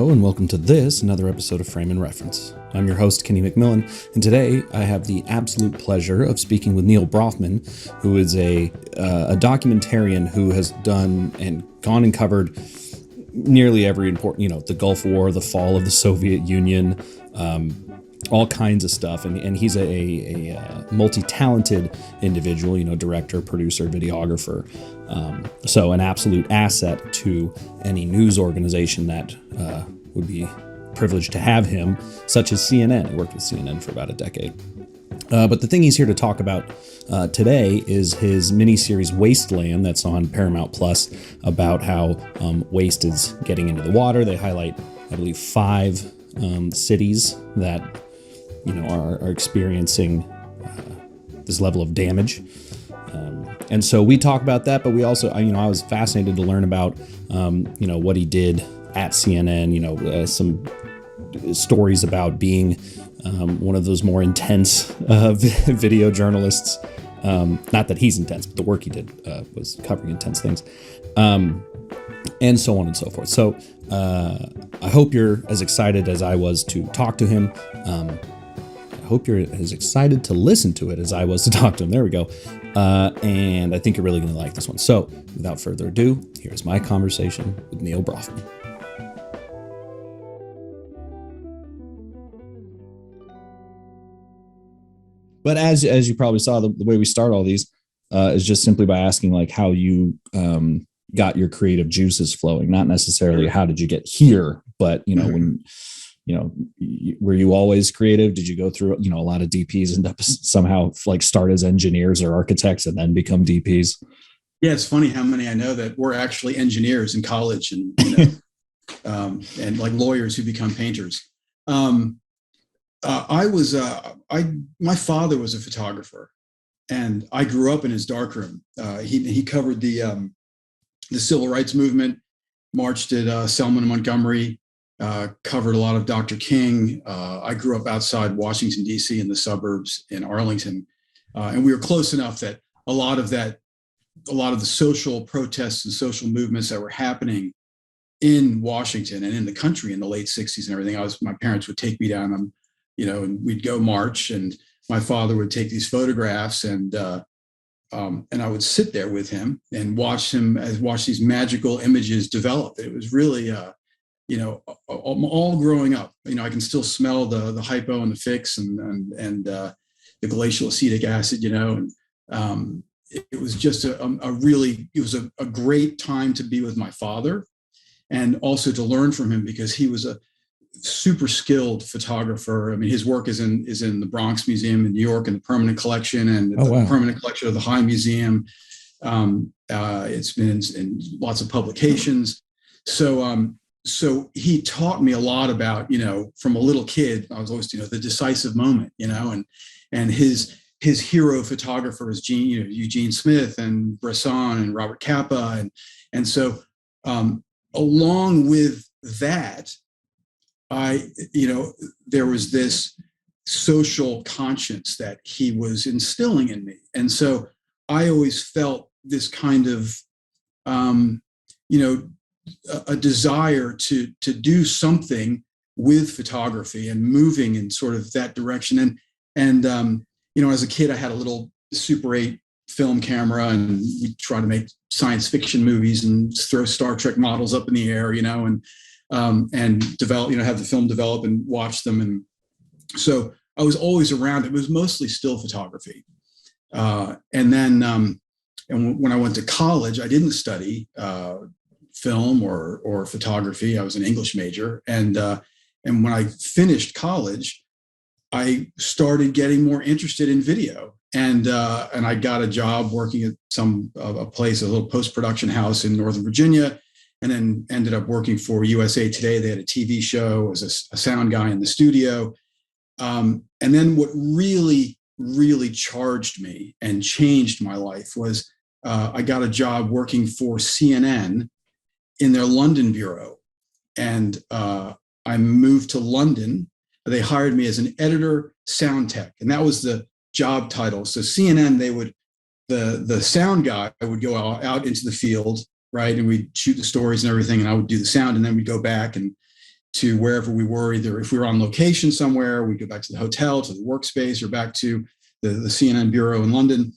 Hello and welcome to another episode of Frame and Reference. I'm your host, Kenny McMillan, and today I have the absolute pleasure of speaking with Neal Broffman, who is a documentarian who has done and gone and covered nearly every important, the Gulf War, the fall of the Soviet Union, all kinds of stuff. And he's a multi-talented individual, director, producer, videographer. So an absolute asset to any news organization that would be privileged to have him, such as CNN. He worked with CNN for about a decade. But the thing he's here to talk about today is his miniseries Wasteland that's on Paramount Plus, about how waste is getting into the water. They highlight, I believe, 5 cities that are experiencing this level of damage. And so we talk about that, but we also, I was fascinated to learn about, what he did at CNN, some stories about being one of those more intense video journalists. Not that he's intense, but the work he did was covering intense things, and so on and so forth. So I hope you're as excited as I was to talk to him. I hope you're as excited to listen to it as I was to talk to him. There we go. And I think you're really going to like this one. So without further ado, here's my conversation with Neal Broffman. But as you probably saw, the way we start all these is just simply by asking like how you got your creative juices flowing. Not necessarily how did you get here, but when were you always creative? Did you go through a lot of DPs and somehow like start as engineers or architects and then become DPs? Yeah, it's funny how many I know that were actually engineers in college and and like lawyers who become painters. My father was a photographer, and I grew up in his darkroom. He covered the civil rights movement, marched at Selma and Montgomery, covered a lot of Dr. King. I grew up outside Washington, D.C. in the suburbs in Arlington, and we were close enough that a lot of the social protests and social movements that were happening in Washington and in the country in the late 60s and everything, my parents would take me down, and we'd go march, and my father would take these photographs, and I would sit there with him and watch these magical images develop. It was really, all growing up, I can still smell the hypo and the fix and the glacial acetic acid, and it was just a great time to be with my father, and also to learn from him, because he was a super skilled photographer. I mean, his work is in the Bronx Museum in New York, and the permanent collection, and the permanent collection of the High Museum. It's been in lots of publications. So he taught me a lot about, from a little kid, I was always, the decisive moment, and his hero photographers, Eugene Smith and Bresson and Robert Capa. And so along with that, there was this social conscience that he was instilling in me. And so I always felt this kind of, a desire to do something with photography and moving in sort of that direction. And as a kid, I had a little Super 8 film camera, and we try to make science fiction movies and throw Star Trek models up in the air, and develop, have the film develop and watch them. And so I was always around. It was mostly still photography. And then, and when I went to college, I didn't study film or photography. I was an English major. And when I finished college, I started getting more interested in video. And I got a job working at a little post-production house in Northern Virginia, and then ended up working for USA Today. They had a TV show as a sound guy in the studio. And then what really, really charged me and changed my life was I got a job working for CNN in their London bureau. And I moved to London. They hired me as an editor sound tech, and that was the job title. So CNN, the sound guy would go out into the field, right? And we'd shoot the stories and everything, and I would do the sound, and then we'd go back and to wherever we were. Either if we were on location somewhere, we'd go back to the hotel, to the workspace, or back to the CNN bureau in London.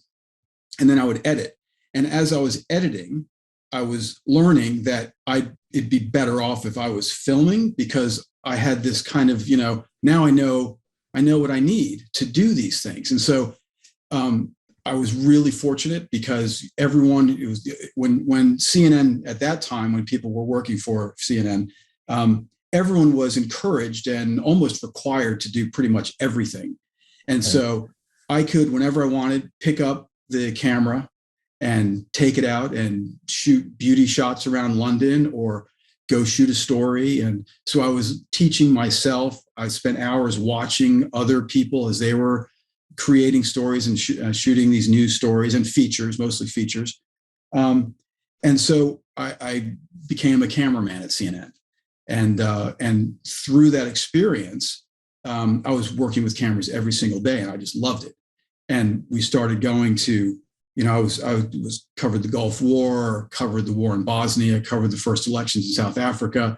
And then I would edit. And as I was editing, I was learning that it'd be better off if I was filming, because I had this kind of, now I know what I need to do these things. And so I was really fortunate, because everyone, it was when CNN at that time, when people were working for CNN, everyone was encouraged and almost required to do pretty much everything. And so I could, whenever I wanted, pick up the camera and take it out and shoot beauty shots around London, or go shoot a story. And so I was teaching myself. I spent hours watching other people as they were creating stories and shooting these news stories and features, mostly features. And so I became a cameraman at CNN. And through that experience, I was working with cameras every single day, and I just loved it. And we started going to, I was covered the Gulf War, covered the war in Bosnia, covered the first elections in South Africa,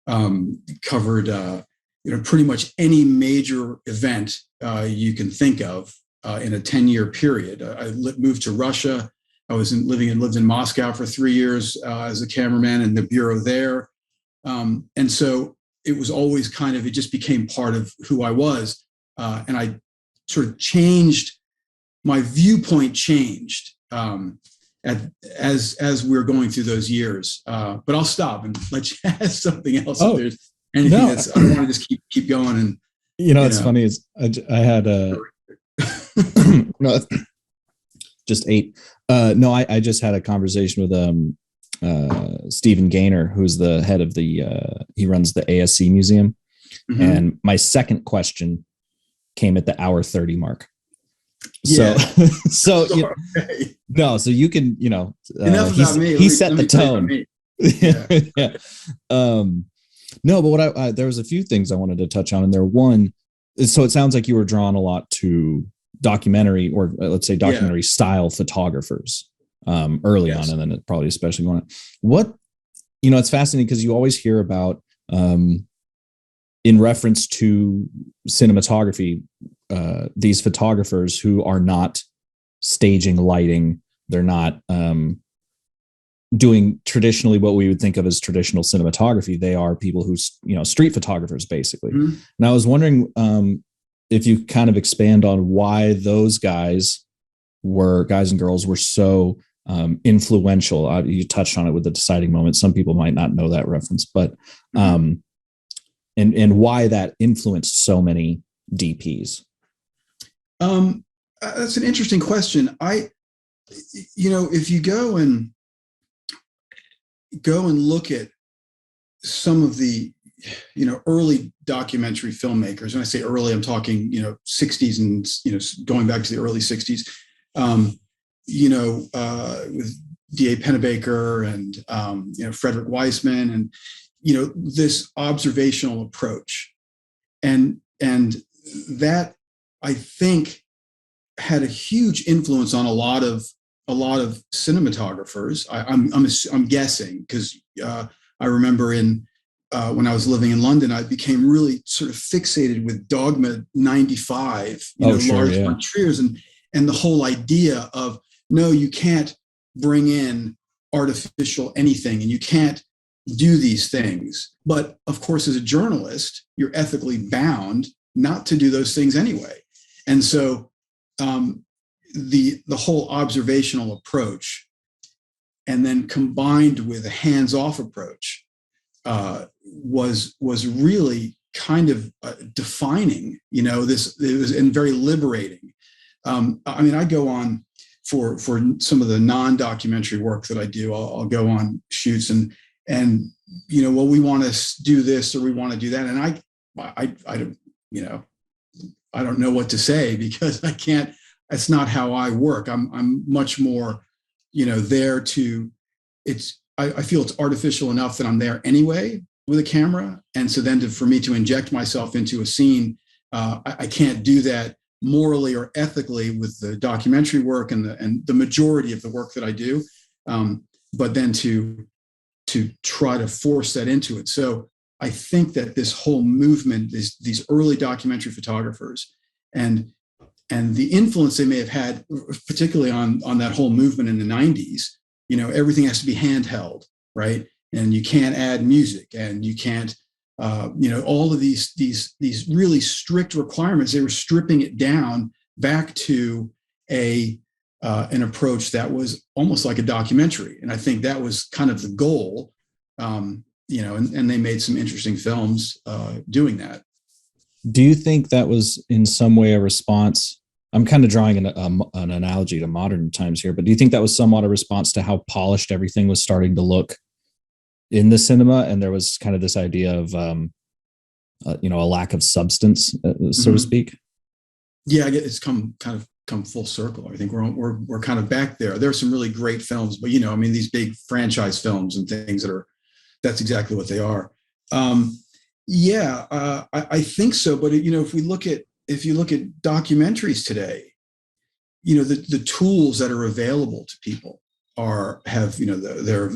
covered pretty much any major event you can think of in a 10-year period. I moved to Russia. I was lived in Moscow for 3 years as a cameraman in the bureau there. And so it was always it just became part of who I was. And I sort of my viewpoint changed as we were going through those years. But I'll stop and let you ask something else. If there's anything I want to just keep going. And it's funny is I had no, just 8. I just had a conversation with Stephen Gaynor, who's the head of he runs the ASC Museum. Mm-hmm. And my second question came at the hour 30 mark. Yeah. So you can, enough about me. He set the tone. Yeah. No, but there was a few things I wanted to touch on, and one, so it sounds like you were drawn a lot to documentary, or let's say documentary style photographers early on, and then it probably especially going on. What, it's fascinating because you always hear about in reference to cinematography, these photographers who are not staging lighting, they're not doing traditionally what we would think of as traditional cinematography. They are people who, street photographers, basically. Mm-hmm. And I was wondering if you kind of expand on why those guys and girls were so influential. You touched on it with the deciding moment. Some people might not know that reference, but and why that influenced so many DPs. That's an interesting question. If you go and look at some of the, early documentary filmmakers, when I say early, I'm talking, 60s and, going back to the early 60s, with D.A. Pennebaker and, Frederick Weissman, and, this observational approach. And that, I think, had a huge influence on a lot of cinematographers. I'm guessing, because I remember when I was living in London, I became really sort of fixated with Dogma 95, large Montriers, and the whole idea of, no, you can't bring in artificial anything, and you can't do these things. But of course, as a journalist, you're ethically bound not to do those things anyway. And so the whole observational approach, and then combined with a hands-off approach, was really kind of defining, this. It was, and very liberating. I go on for some of the non-documentary work that I do. I'll go on shoots and well, we want to do this, or we want to do that, and I don't, I don't know what to say, because I can't. That's not how I work. I'm much more, there to. I feel it's artificial enough that I'm there anyway with a camera, and so then for me to inject myself into a scene, I can't do that morally or ethically with the documentary work and the majority of the work that I do. But then to try to force that into it. So I think that this whole movement, these early documentary photographers, and the influence they may have had, particularly on that whole movement in the 90s, everything has to be handheld, right? And you can't add music, and you can't, all of these really strict requirements. They were stripping it down back to an approach that was almost like a documentary. And I think that was kind of the goal, and they made some interesting films doing that. Do you think that was in some way a response? I'm kind of drawing an analogy to modern times here, but do you think that was somewhat a response to how polished everything was starting to look in the cinema? And there was kind of this idea of, a lack of substance, so to speak. Yeah, it's come full circle. I think we're kind of back there. There are some really great films, but these big franchise films and things that's exactly what they are. I think so. But if you look at documentaries today, the tools that are available to people they're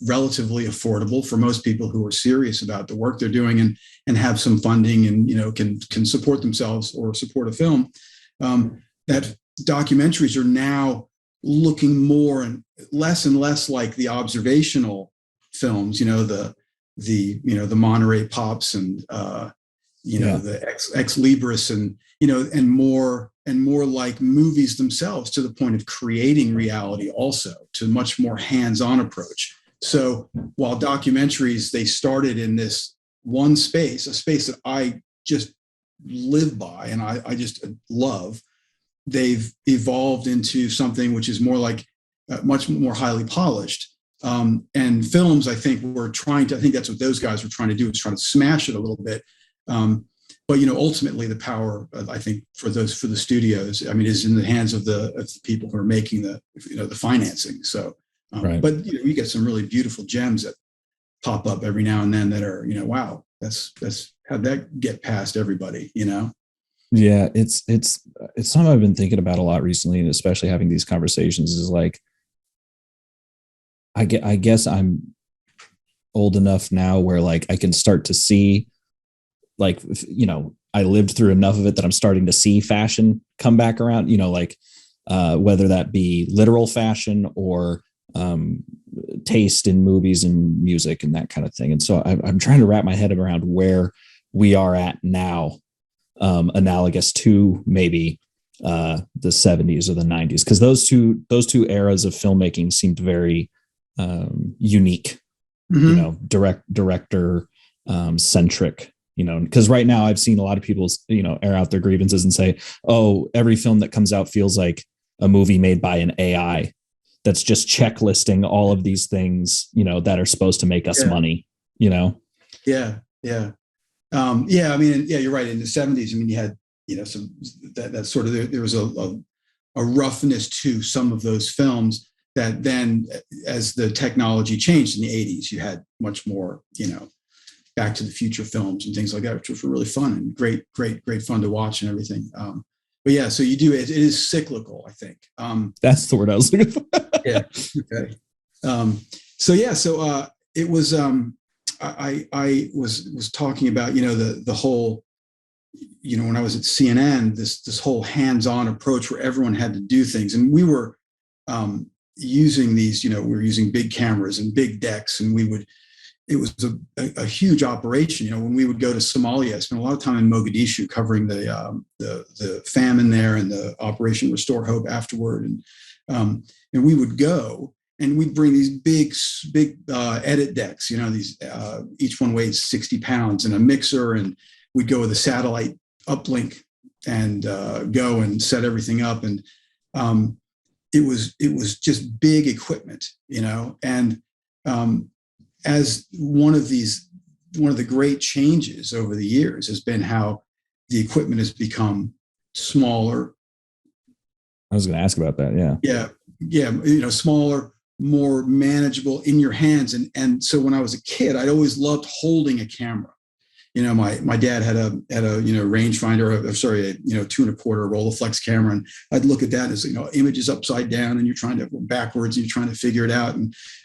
relatively affordable for most people who are serious about the work they're doing and have some funding and can support themselves or support a film. That documentaries are now looking more and less like the observational films, the Monterey Pops and the Ex Libris and more like movies themselves, to the point of creating reality, also to much more hands-on approach. So while documentaries, they started in this one space, a space that I just live by and I just love, they've evolved into something which is more like much more highly polished. And films, I think that's what those guys were trying to do, is trying to smash it a little bit. But ultimately the power, I think, for the studios, is in the hands of the people who are making the financing. So, right. But you get some really beautiful gems that pop up every now and then that are, wow, that's how'd that get past everybody, Yeah, it's something I've been thinking about a lot recently, and especially having these conversations is like, I guess I'm old enough now where like I can start to see, like, I lived through enough of it that I'm starting to see fashion come back around, whether that be literal fashion or taste in movies and music and that kind of thing. And so I'm trying to wrap my head around where we are at now, analogous to maybe the 70s or the 90s, because those two eras of filmmaking seemed very unique, director centric. Because right now I've seen a lot of people, air out their grievances and say, oh, every film that comes out feels like a movie made by an AI that's just checklisting all of these things, that are supposed to make us money, Yeah. Yeah. You're right. In the 70s, you had, some that sort of, there was a roughness to some of those films that then, as the technology changed in the 80s, you had much more, Back to the Future films and things like that, which were really fun and great fun to watch and everything. But yeah, so you do it is cyclical, I think. That's the word I was looking for. Yeah. Okay. It was. I was talking about the whole, when I was at CNN, this whole hands-on approach where everyone had to do things, and we were using these. We were using big cameras and big decks, and it was a huge operation. When we would go to Somalia, I spent a lot of time in Mogadishu covering the famine there and the Operation Restore Hope afterward. And we would go and we'd bring these big edit decks, these each one weighs 60 pounds, and a mixer. And we'd go with a satellite uplink and go and set everything up. And it was just big equipment, and as one of the great changes over the years has been how the equipment has become smaller. I was going to ask about that. Yeah. Smaller, more manageable in your hands. And so when I was a kid, I'd always loved holding a camera. My dad had a rangefinder, a 2.25 Rolleiflex camera. And I'd look at that as, images upside down and you're trying to go backwards and you're trying to figure it out.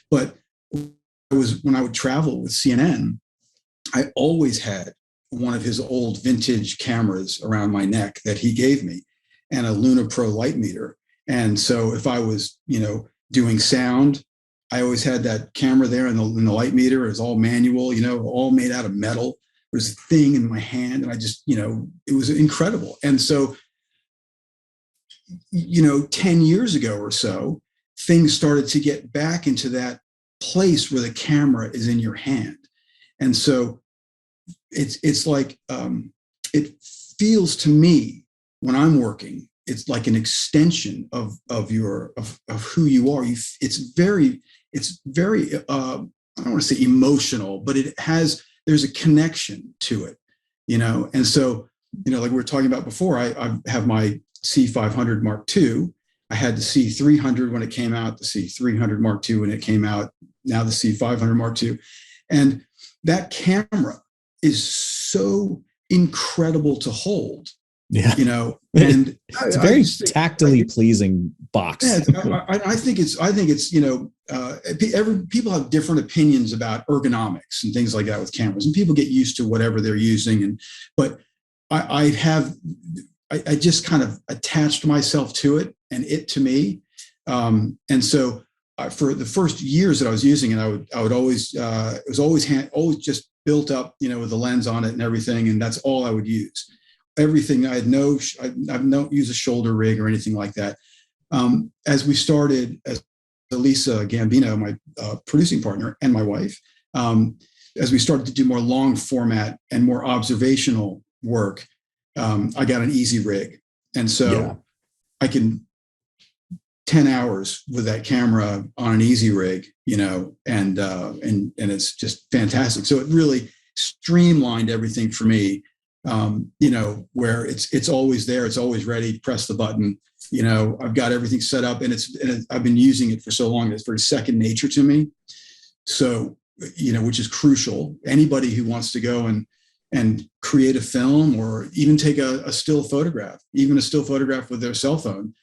But when I would travel with CNN, I always had one of his old vintage cameras around my neck that he gave me, and a Luna Pro light meter. And so if I was, doing sound, I always had that camera there, and the light meter is all manual, all made out of metal. There's a thing in my hand, and I just, it was incredible. And so, 10 years ago or so, things started to get back into that place where the camera is in your hand. And so it's like, it feels to me when I'm working, it's like an extension of who you are. It's very, I don't want to say emotional, but there's a connection to it, And so, like we were talking about before, I have my C500 Mark II. I had the C300 when it came out, the C300 Mark II when it came out, now the C500 Mark II. And that camera is so incredible to hold. Yeah. And it's a very tactily pleasing box. Yeah, I think it's, people have different opinions about ergonomics and things like that with cameras, and people get used to whatever they're using. But I just kind of attached myself to it and it to me. And so for the first years that I was using it, I would always, it was always just built up, with the lens on it and everything. And that's all I would use. Everything I don't use a shoulder rig or anything like that. As we started, as Elisa Gambino, my producing partner, and my wife, as we started to do more long format and more observational work, I got an easy rig. And so I can 10 hours with that camera on an easy rig, and it's just fantastic. So it really streamlined everything for me. Where it's always there, it's always ready, press the button, I've got everything set up, and I've been using it for so long, it's very second nature to me. So, which is crucial. Anybody who wants to go and create a film, or even take a still photograph, even a still photograph with their cell phone,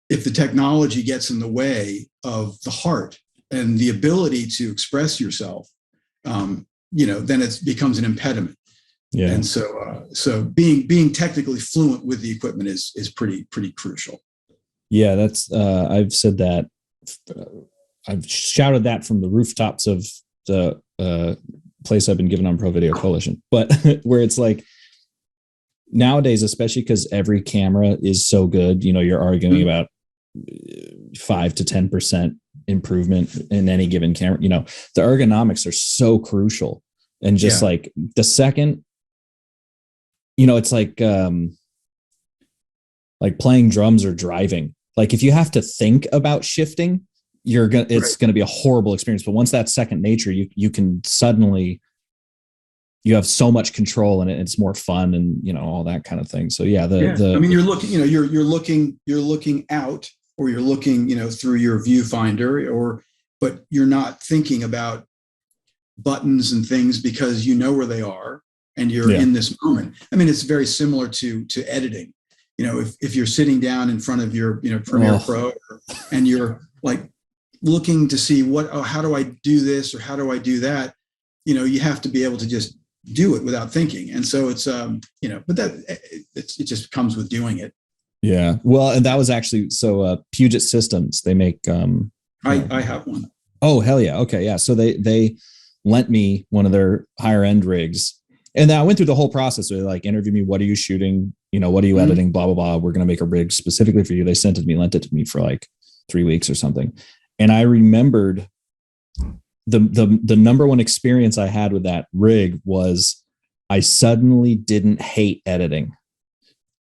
if the technology gets in the way of the heart and the ability to express yourself, then it becomes an impediment. Yeah. And so being technically fluent with the equipment is pretty crucial. Yeah, that's I've said that. I've shouted that from the rooftops of the place I've been given on ProVideo Coalition. But where it's like nowadays, especially because every camera is so good, you're arguing about 5 to 10% improvement in any given camera. The ergonomics are so crucial, and just like the second. It's like playing drums or driving. Like if you have to think about shifting, it's going to be a horrible experience. But once that's second nature, you can suddenly, you have so much control, and it's more fun, and all that kind of thing. So you're looking, you're looking out, or you're looking, through your viewfinder, but you're not thinking about buttons and things because you know where they are. And you're in this moment. I mean, it's very similar to editing. If you're sitting down in front of your, Premiere Pro, and you're like looking to see how do I do this, or how do I do that? You have to be able to just do it without thinking. And so it's, but it just comes with doing it. Yeah. Well, and that was actually, Puget Systems, they make, I have one. Oh, hell yeah. Okay. Yeah. So they lent me one of their higher end rigs. And then I went through the whole process. So they like interviewed me. What are you shooting? What are you editing? Blah, blah, blah. We're going to make a rig specifically for you. They sent it to me, lent it to me for like 3 weeks or something. And I remembered the number one experience I had with that rig was I suddenly didn't hate editing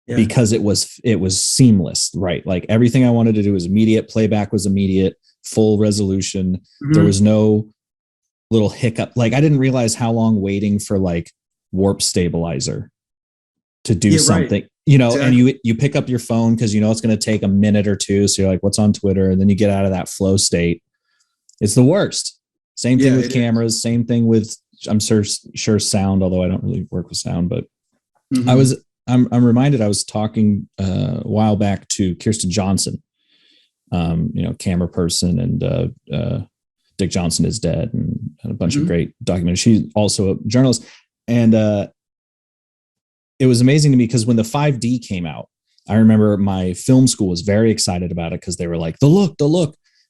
because it was seamless, right? Like everything I wanted to do was immediate. Playback was immediate, full resolution. There was no little hiccup. Like I didn't realize how long waiting for like warp stabilizer to do something, exactly. And you pick up your phone because it's going to take a minute or two. So you're like, what's on Twitter? And then you get out of that flow state. It's the worst. Same thing with cameras. Same thing with, I'm sure sound, although I don't really work with sound, but I'm reminded, I was talking a while back to Kirsten Johnson, camera person, and Dick Johnson is dead. And had a bunch of great documentaries. She's also a journalist. And it was amazing to me because when the 5D came out, I remember my film school was very excited about it because they were like, the look,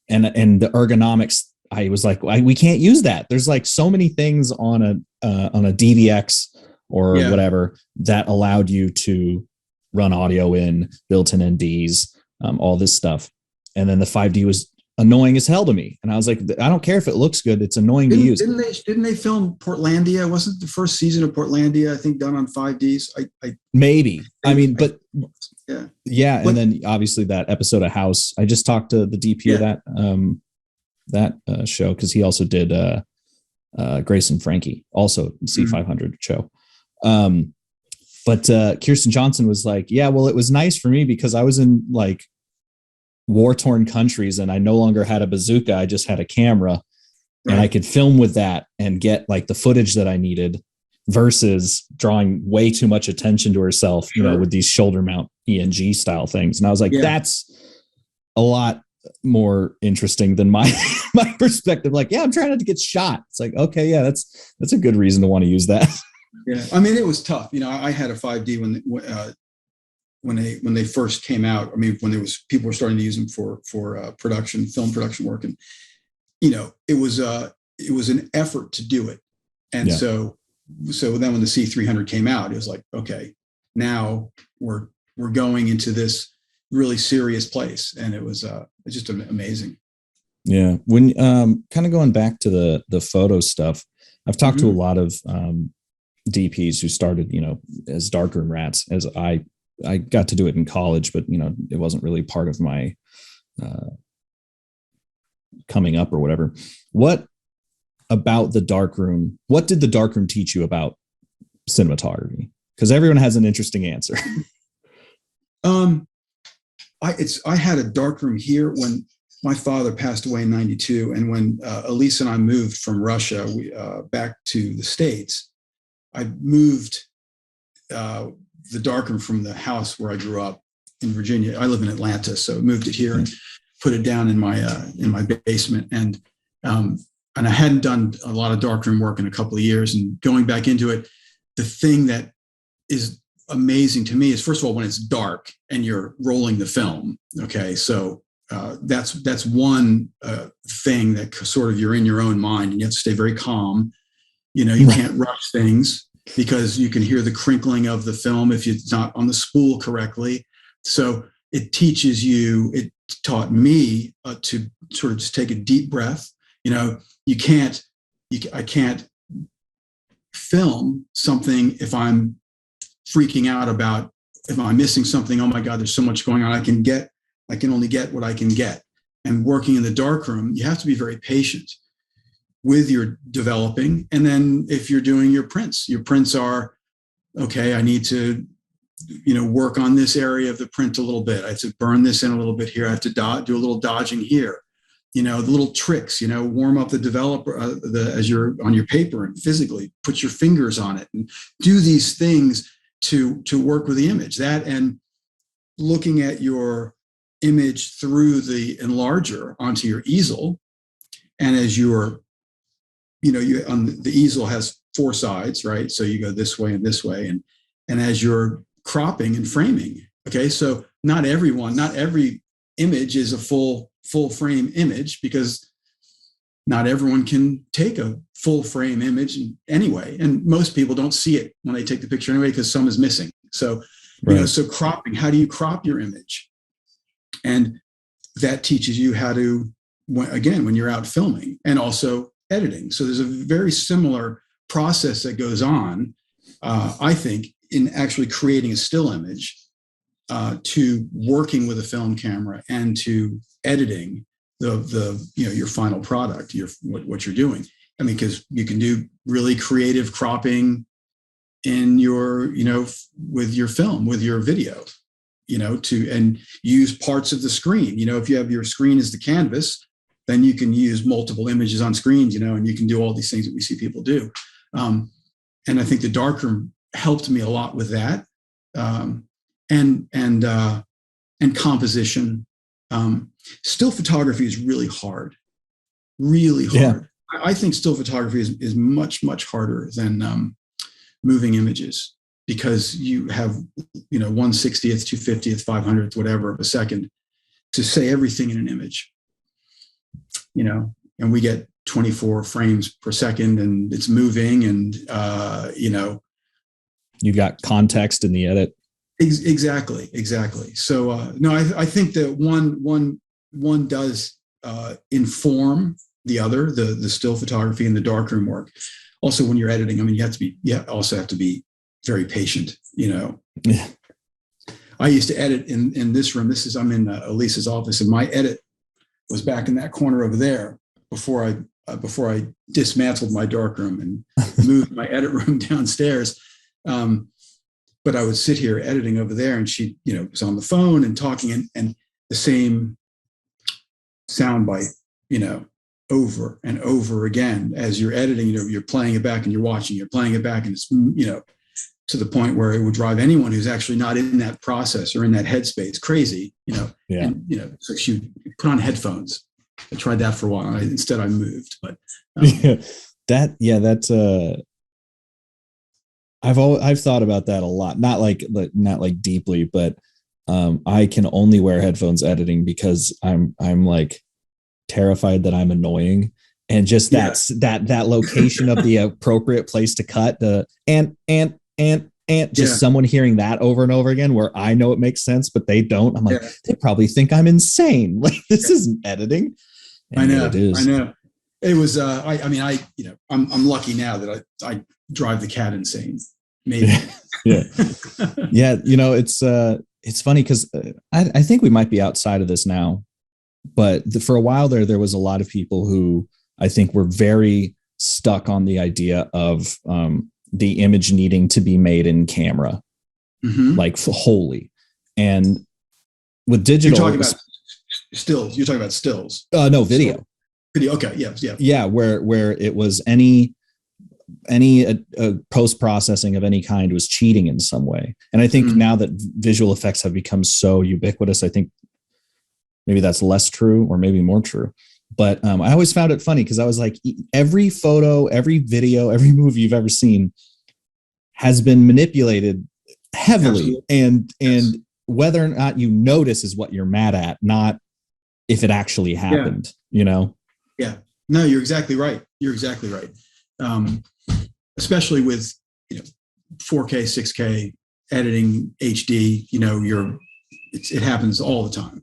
and the ergonomics. I was like, we can't use that. There's like so many things on a DVX or whatever that allowed you to run audio in, built-in NDs, all this stuff. And then the 5D was annoying as hell to me. And I was like, I don't care if it looks good. It's annoying to use. Didn't they film Portlandia? Wasn't the first season of Portlandia, I think, done on 5Ds? Maybe. I mean, but yeah. And then obviously that episode of House, I just talked to the DP of that show, because he also did Grace and Frankie, also C500 show. But Kirsten Johnson was like, yeah, well, it was nice for me because I was in like war-torn countries and I no longer had a bazooka. I just had a camera and I could film with that and get like the footage that I needed versus drawing way too much attention to herself, you know, with these shoulder mount ENG style things. And I was like, that's a lot more interesting than my perspective. Like, yeah, I'm trying not to get shot. It's like, okay, yeah, that's a good reason to want to use that. Yeah. I mean, it was tough. You know, I had a 5D when they first came out. I mean, when people were starting to use them for film production work, and you know, it was an effort to do it. And so then when the C300 came out, it was like, okay, now we're going into this really serious place, and it was it's just amazing. Yeah. When kind of going back to the photo stuff, I've talked to a lot of DPs who started, you know, as darkroom rats, as I got to do it in college, but you know, it wasn't really part of my coming up or whatever. What about the darkroom? What did the darkroom teach you about cinematography? Because everyone has an interesting answer. I had a darkroom here when my father passed away in '92, and when Elise and I moved from Russia back to the States, I moved the darkroom from the house where I grew up in Virginia. I live in Atlanta, so I moved it here and put it down in my basement. And I hadn't done a lot of darkroom work in a couple of years. And going back into it, the thing that is amazing to me is, first of all, when it's dark and you're rolling the film. Okay, so that's one thing that sort of you're in your own mind, and you have to stay very calm. You know, you can't rush things because you can hear the crinkling of the film if it's not on the spool correctly. So it taught me to sort of just take a deep breath. You know, I can't film something if I'm freaking out about, if I'm missing something. Oh my God, there's so much going on. I can only get what I can get. And working in the darkroom, you have to be very patient with your developing. And then if you're doing your prints are, okay, I need to, you know, work on this area of the print a little bit. I have to burn this in a little bit here. I have to do a little dodging here. You know, the little tricks, you know, warm up the developer as you're on your paper, and physically put your fingers on it and do these things to work with the image. That, and looking at your image through the enlarger onto your easel. And as you're, you know, on the easel has 4 sides, right? So you go this way and this way. And as you're cropping and framing, okay, so not every image is a full frame image, because not everyone can take a full frame image anyway. And most people don't see it when they take the picture anyway, because some is missing. So, you know, so cropping, how do you crop your image? And that teaches you how to, when you're out filming, and also editing. So there's a very similar process that goes on, I think, in actually creating a still image, to working with a film camera, and to editing the you know, your final product, what you're doing. I mean, because you can do really creative cropping in your, you know, with your film, with your video, you know, and use parts of the screen. You know, if you have your screen as the canvas, then you can use multiple images on screens, you know, and you can do all these things that we see people do. And I think the darkroom helped me a lot with that. And composition. Still photography is really hard. I think still photography is much, much harder than moving images, because you have, 1/60th, 2/50th, 500th, whatever of a second to say everything in an image, and we get 24 frames per second, and it's moving, and, you got context in the edit. Exactly. So no, I think that one does inform the other, the still photography and the darkroom work. Also, when you're editing, I mean, you also have to be very patient. Yeah. I used to edit in this room. I'm in Elisa's office, and my edit was back in that corner over there before I dismantled my darkroom and moved my edit room downstairs. But I would sit here editing over there, and she, was on the phone and talking, and the same sound bite, over and over again as you're editing. You're playing it back and you're watching, you're playing it back, and it's, to the point where it would drive anyone who's actually not in that process or in that headspace crazy, Yeah. And, so she put on headphones. I tried that for a while. Instead I moved, but that's I've thought about that a lot. Not like deeply, but I can only wear headphones editing because I'm like terrified that I'm annoying, and just that location of the appropriate place to cut just someone hearing that over and over again, where I know it makes sense, but they don't. I'm like, they probably think I'm insane. Like, this isn't editing. And I know. It was, I'm lucky now that I drive the cat insane. Maybe. Yeah. It's funny because I think we might be outside of this now, but for a while there was a lot of people who I think were very stuck on the idea of the image needing to be made in camera, like wholly. And with digital, you're talking about stills. No, video. Video. Okay. Yeah. Where it was any post-processing of any kind was cheating in some way. And I think now that visual effects have become so ubiquitous, I think maybe that's less true, or maybe more true. But I always found it funny because I was like, every photo, every video, every movie you've ever seen has been manipulated heavily. Absolutely. And whether or not you notice is what you're mad at, not if it actually happened, Yeah. No, you're exactly right. Especially with 4K, 6K editing, HD, it happens all the time.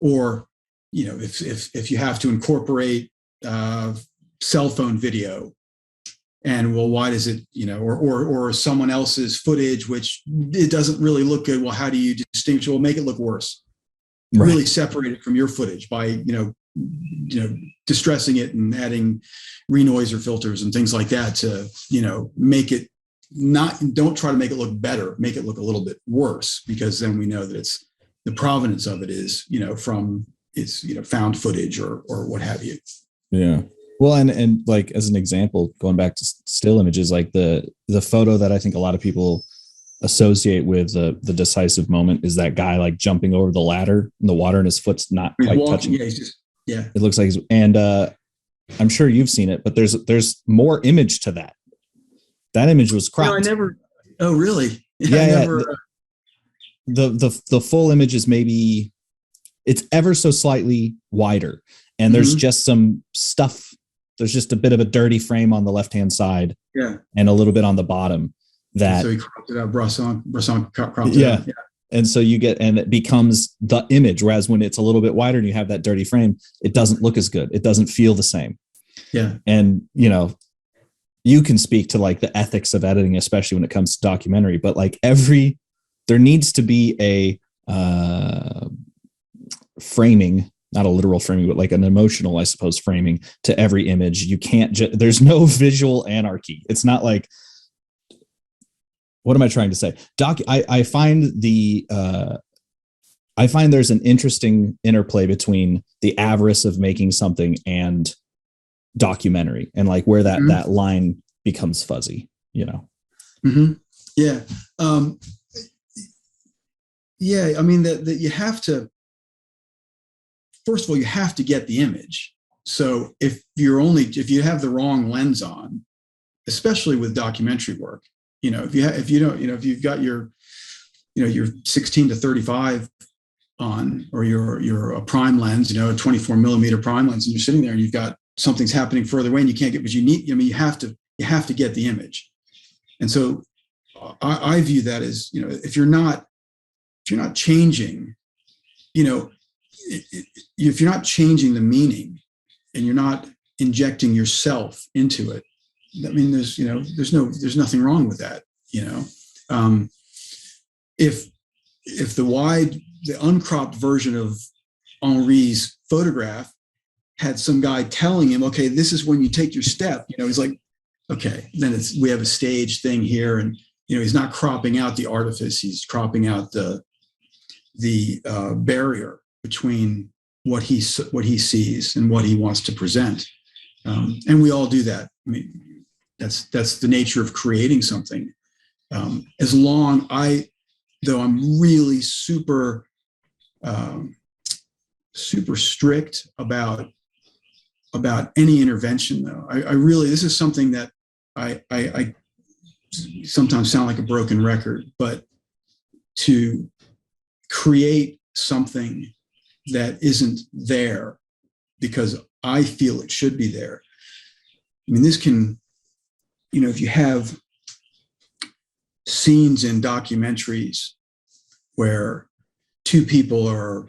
Or if you have to incorporate cell phone video, and why does it, or someone else's footage, which it doesn't really look good. Well, how do you distinguish? Well, make it look worse. Right. Really separate it from your footage by distressing it and adding renoiser filters and things like that to make it don't try to make it look better, make it look a little bit worse, because then we know that it's the provenance of it is from its found footage or what have you. Yeah. Well, and like as an example, going back to still images, like the photo that I think a lot of people associate with the decisive moment is that guy like jumping over the ladder in the water and his foot's not quite touching. Yeah, it looks like and I'm sure you've seen it, but there's more image to that. That image was cropped. No, I never. Oh, really? Yeah. The full image is maybe it's ever so slightly wider, and there's just some stuff. There's just a bit of a dirty frame on the left-hand side, and a little bit on the bottom. So he cropped it out. Bresson cropped it out. Yeah. And so it becomes the image. Whereas when it's a little bit wider and you have that dirty frame, it doesn't look as good. It doesn't feel the same. Yeah. And, you can speak to like the ethics of editing, especially when it comes to documentary, but like there needs to be a framing, not a literal framing, but like an emotional, I suppose, framing to every image. You can't there's no visual anarchy. It's not like, what am I trying to say? I find there's an interesting interplay between the avarice of making something and documentary, and like where that line becomes fuzzy, Mm-hmm. Yeah. I mean that you have to, first of all, you have to get the image. So if you have the wrong lens on, especially with documentary work, if you've got your 16 to 35 on, or your a prime lens, a 24 millimeter prime lens, and you're sitting there and you've got something's happening further away and you can't get, but you have to get the image. And so I view that as, if you're not changing, if you're not changing the meaning and you're not injecting yourself into it, I mean, there's nothing wrong with that. If the uncropped version of Henri's photograph had some guy telling him, okay, this is when you take your step, he's like, okay, then we have a stage thing here. And, he's not cropping out the artifice. He's cropping out the barrier between what he sees and what he wants to present. And we all do that. I mean, that's the nature of creating something. Though I'm really super strict about any intervention, though. I really, this is something that I sometimes sound like a broken record, but to create something that isn't there because I feel it should be there. I mean, this can, if you have scenes in documentaries where two people are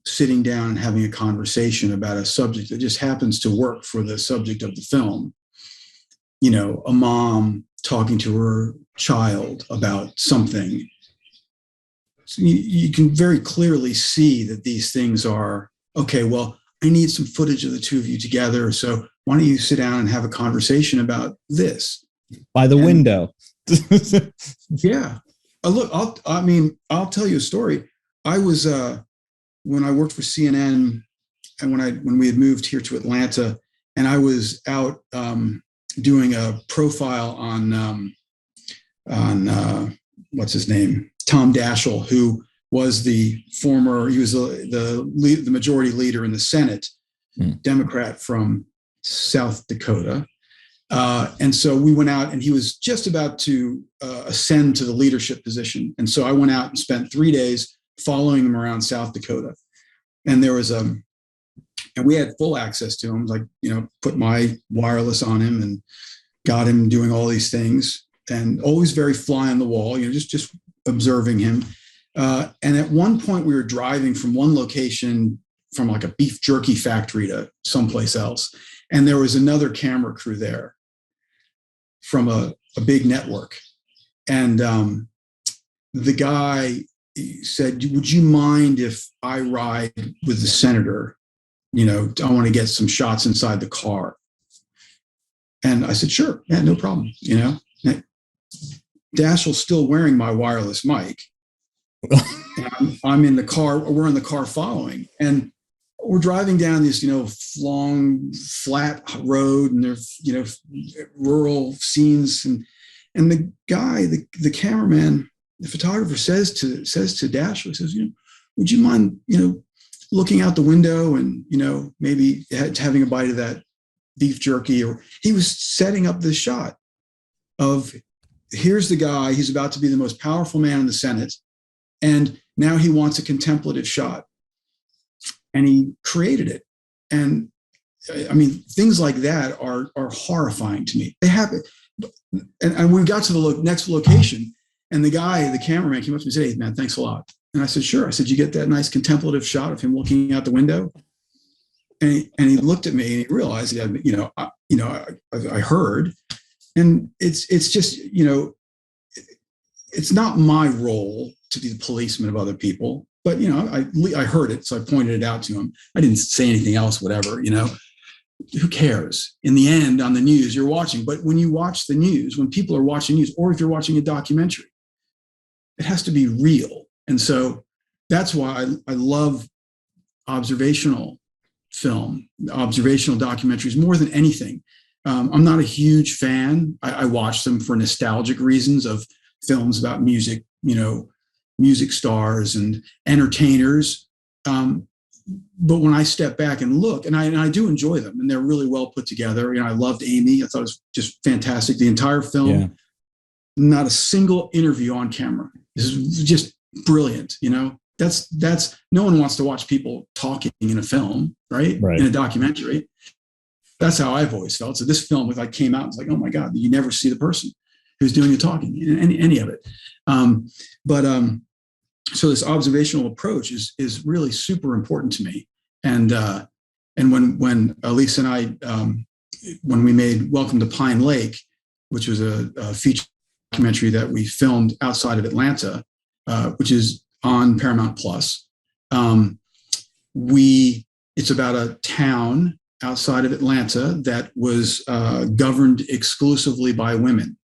sitting down and having a conversation about a subject that just happens to work for the subject of the film, a mom talking to her child about something, so you can very clearly see that these things are, okay, well, I need some footage of the two of you together. So why don't you sit down and have a conversation about this? By the window. Yeah. Look, I'll tell you a story. I was, when I worked for CNN and when we had moved here to Atlanta, and I was out doing a profile on what's his name? Tom Daschle, who was the majority leader in the Senate, Democrat from South Dakota. And so we went out, and he was just about to ascend to the leadership position. And so I went out and spent 3 days following him around South Dakota. And there was and we had full access to him, like, put my wireless on him and got him doing all these things, and always very fly on the wall, just observing him. And at one point we were driving from one location, from like a beef jerky factory, to someplace else. And there was another camera crew there from a big network. And the guy said, would you mind if I ride with the senator? I want to get some shots inside the car. And I said, sure, yeah, no problem. Daschle's still wearing my wireless mic. I'm in the car, we're in the car following, and we're driving down this, long, flat road, and there's, rural scenes. And the guy, the cameraman, the photographer says to Daschle, says, would you mind, looking out the window and, maybe having a bite of that beef jerky? Or he was setting up this shot of, here's the guy, he's about to be the most powerful man in the Senate, and now he wants a contemplative shot. And he created it. And I mean, things like that are horrifying to me. They happen. And we got to the next location, and the guy, the cameraman, came up to me and said, hey, man, thanks a lot. And I said, sure. I said, you get that nice contemplative shot of him looking out the window? And he looked at me, and he realized that, I heard. And it's just, it's not my role to be the policeman of other people. But, I heard it, so I pointed it out to him. I didn't say anything else, whatever, who cares? In the end, on the news, you're watching. But when you watch the news, when people are watching news, or if you're watching a documentary, it has to be real. And so that's why I love observational film, observational documentaries more than anything. I'm not a huge fan. I watch them for nostalgic reasons of films about music, music stars and entertainers. but when I step back and look, and I do enjoy them, and they're really well put together. I loved Amy. I thought it was just fantastic. The entire film, not a single interview on camera. This is just brilliant. That's no one wants to watch people talking in a film, right? In a documentary. That's how I've always felt. So this film, came out, it's like, oh my God, you never see the person who's doing the talking in any of it. So this observational approach is really super important to me. And when Elise and I, when we made Welcome to Pine Lake, which was a feature documentary that we filmed outside of Atlanta, which is on Paramount Plus, it's about a town outside of Atlanta that was governed exclusively by women.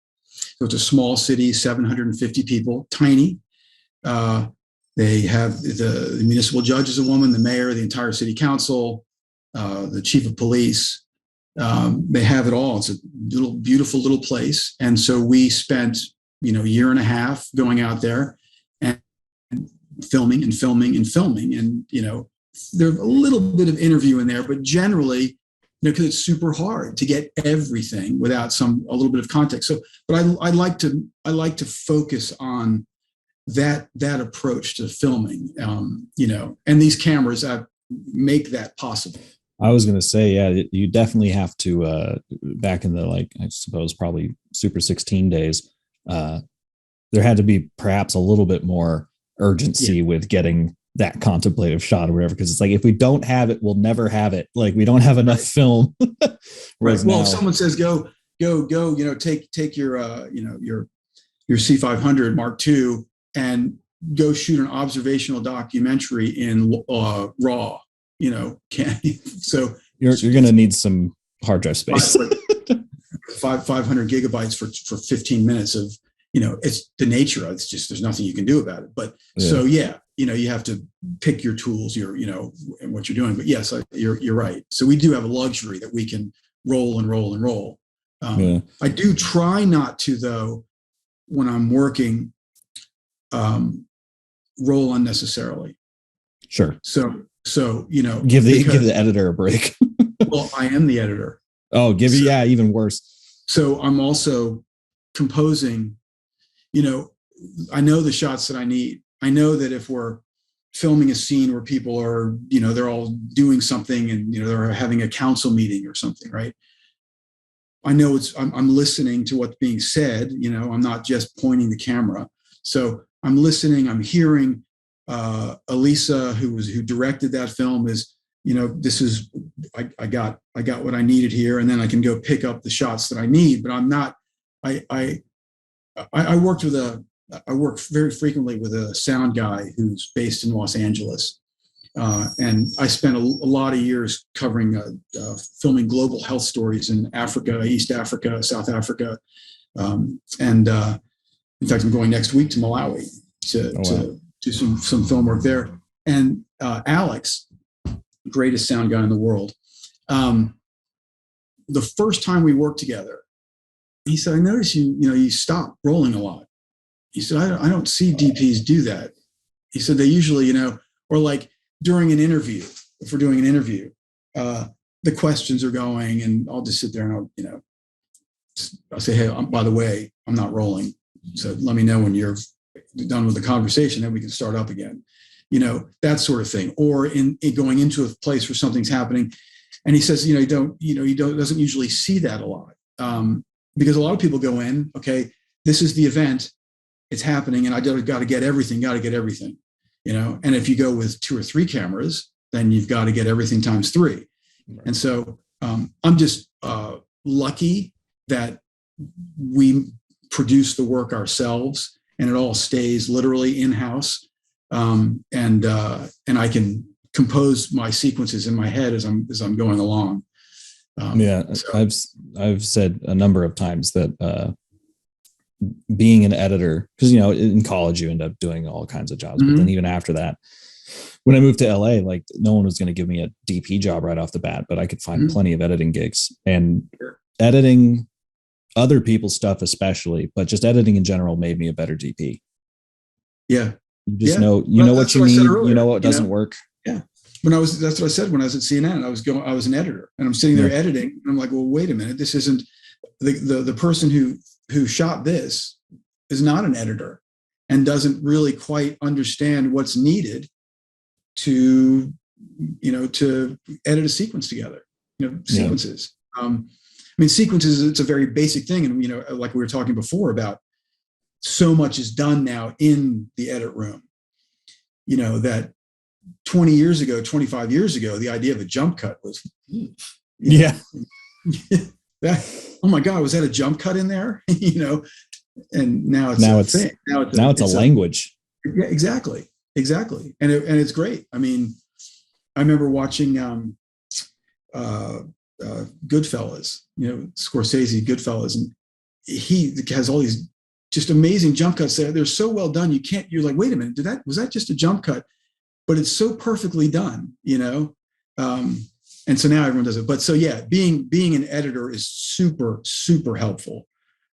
So it's a small city, 750 people, tiny. They have the municipal judge is a woman, the mayor, the entire city council, the chief of police. They have it all. It's a beautiful little place. And so we spent, a year and a half going out there and filming. And, there's a little bit of interview in there, but generally, because it's super hard to get everything without a little bit of context. So, but I like to focus on that approach to filming, and these cameras make that possible. I was going to say, you definitely have to, back in the, I suppose probably Super 16 days, there had to be perhaps a little bit more urgency with getting that contemplative shot or whatever. Cause it's like, if we don't have it, we'll never have it. Like we don't have enough film. Right. Well, if someone says, go, take your C500 Mark II and go shoot an observational documentary in RAW, so you're going to need some hard drive space. 500 gigabytes for 15 minutes of, it's the nature of it's just, there's nothing you can do about it. But so, you have to pick your tools, and what you're doing. But yes, you're right. So we do have a luxury that we can roll and roll and roll. I do try not to, though, when I'm working, roll unnecessarily. Sure. So give the editor a break. Well, I am the editor. Oh, even worse. So I'm also composing. I know the shots that I need. I know that if we're filming a scene where people are, they're all doing something and, they're having a council meeting or something, right? I know I'm listening to what's being said, I'm not just pointing the camera. So I'm listening, I'm hearing. Elisa, who directed that film, is, this is, I got what I needed here, and then I can go pick up the shots that I need. But I'm not, I work very frequently with a sound guy who's based in Los Angeles. And I spent a lot of years covering, filming global health stories in Africa, East Africa, South Africa. In fact, I'm going next week to Malawi to do some film work there. And Alex, greatest sound guy in the world, the first time we worked together, he said, I noticed you stop rolling a lot. He said, I don't see DPs do that. He said, they usually, or like during an interview, if we're doing an interview, the questions are going and I'll just sit there and I'll say, hey, by the way, I'm not rolling. So let me know when you're done with the conversation, then we can start up again, that sort of thing. Or in going into a place where something's happening. And he says, you doesn't usually see that a lot. Because a lot of people go in, okay, this is the event, it's happening, and I got to get everything. And if you go with 2 or 3 cameras, then you've got to get everything times 3. Right. And so I'm just lucky that we produce the work ourselves, and it all stays literally in-house. And I can compose my sequences in my head as I'm going along. I've said a number of times that being an editor, because in college you end up doing all kinds of jobs, but then even after that, when I moved to LA, like no one was going to give me a DP job right off the bat, but I could find plenty of editing gigs, and editing other people's stuff especially, but just editing in general made me a better DP. Yeah. You just know what you need, you know what doesn't work. Yeah. that's what I said when I was at CNN. I was an editor, and I'm sitting there editing, and I'm like, well, wait a minute, this isn't the person who shot this is not an editor and doesn't really quite understand what's needed to edit a sequence together, sequences. Sequences, it's a very basic thing. And, like we were talking before about, so much is done now in the edit room, that 20 years ago, 25 years ago, the idea of a jump cut was, oh my God, was that a jump cut in there? And now it's a thing. Now it's a language. Yeah, exactly. And it's great. I remember watching Goodfellas, Scorsese, Goodfellas, and he has all these just amazing jump cuts there. They're so well done. You're like, wait a minute, was that just a jump cut? But it's so perfectly done, and so now everyone does it. But so yeah, being an editor is super, super helpful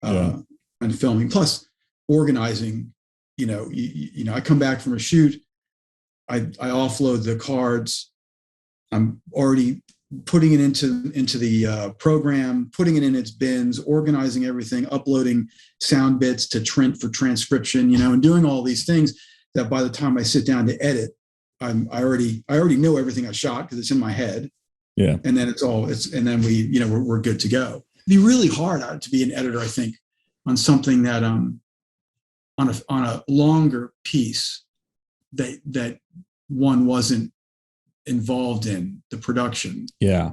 in filming. Plus organizing, I come back from a shoot, I offload the cards. I'm already putting it into the program, putting it in its bins, organizing everything, uploading sound bits to Trent for transcription, and doing all these things that by the time I sit down to edit, I already know everything I shot because it's in my head. Yeah. And then we're good to go. It'd be really hard to be an editor, I think, on something that on a longer piece that one wasn't involved in the production. Yeah.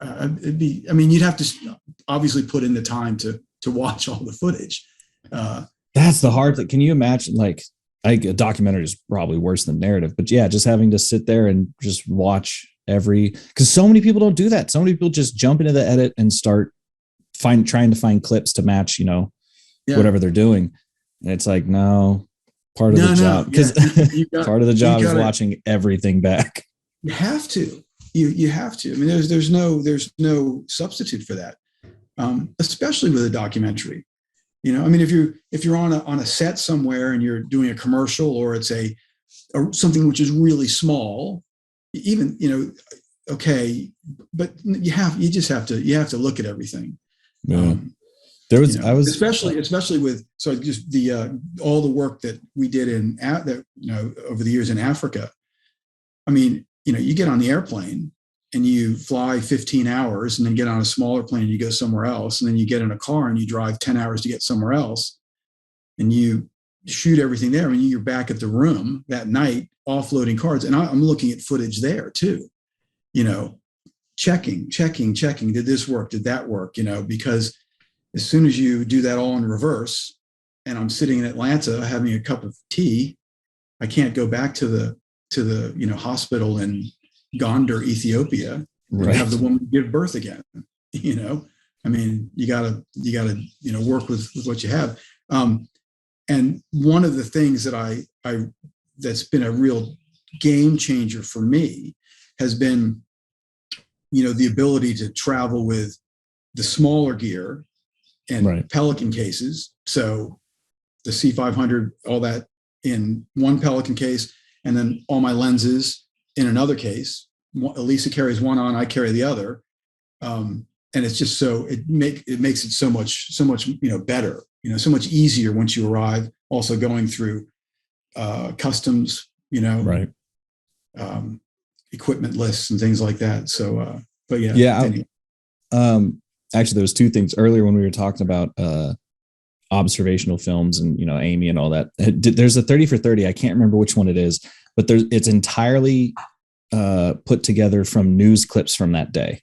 You'd have to obviously put in the time to watch all the footage. That's the hard thing. Can you imagine, like a documentary is probably worse than narrative, but yeah, just having to sit there and just watch because so many people don't do that. So many people just jump into the edit and start trying to find clips to match, whatever they're doing. And it's like, no, part of the job, because part of the job is watching everything back. You have to. You have to. There's no substitute for that, especially with a documentary. If you're on a set somewhere and you're doing a commercial, or it's something which is really small, even okay, but you have to look at everything. Yeah. Especially with just the all the work that we did over the years in Africa. You get on the airplane and you fly 15 hours and then get on a smaller plane and you go somewhere else, and then you get in a car and you drive 10 hours to get somewhere else, and you shoot everything there. You're back at the room that night offloading cards, and I'm looking at footage there too, checking, did this work, did that work, because as soon as you do that all in reverse, and I'm sitting in Atlanta having a cup of tea, I can't go back to the hospital in Gondar, Ethiopia, and have the woman give birth again. You gotta work with what you have. And one of the things that that's been a real game changer for me has been, the ability to travel with the smaller gear and Pelican cases. So the C500, all that in one Pelican case, and then all my lenses in another case. Elisa carries one on, I carry the other. And it's just it makes it so much, better, so much easier once you arrive, also going through customs, equipment lists and things like that. So, but yeah. Yeah. Actually, there was two things earlier when we were talking about observational films and, Amy and all that. There's a 30 for 30. I can't remember which one it is, but it's entirely put together from news clips from that day.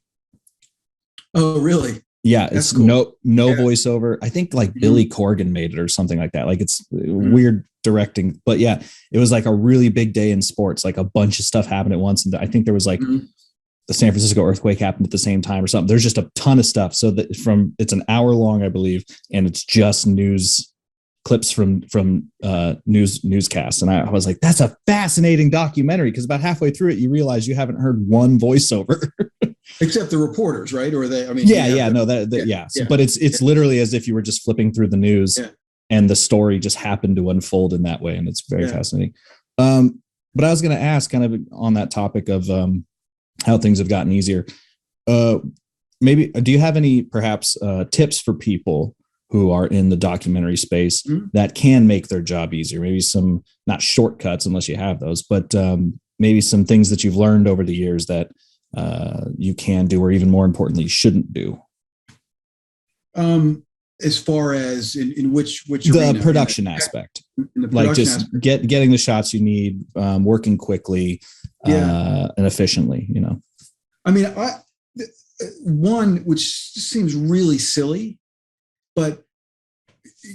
Oh, really? Yeah. That's cool. No voiceover. I think Billy Corgan made it or something like that. It's weird directing, but yeah, it was like a really big day in sports. Like a bunch of stuff happened at once. And I think there was the San Francisco earthquake happened at the same time or something. There's just a ton of stuff. So that it's an hour long, I believe. And it's just news clips from newscasts. And I was like, that's a fascinating documentary. Cause about halfway through it, you realize you haven't heard one voiceover. Except the reporters, right? Or they, but it's literally as if you were just flipping through the news and the story just happened to unfold in that way. And it's very fascinating. But I was going to ask, kind of on that topic of how things have gotten easier. Maybe do you have any perhaps tips for people who are in the documentary space that can make their job easier? Maybe some, not shortcuts unless you have those, but maybe some things that you've learned over the years that you can do, or even more importantly, shouldn't do. As far as in which the arena? production aspect, the like production just aspect. getting the shots you need, working quickly and efficiently. You know, I mean, one which seems really silly, but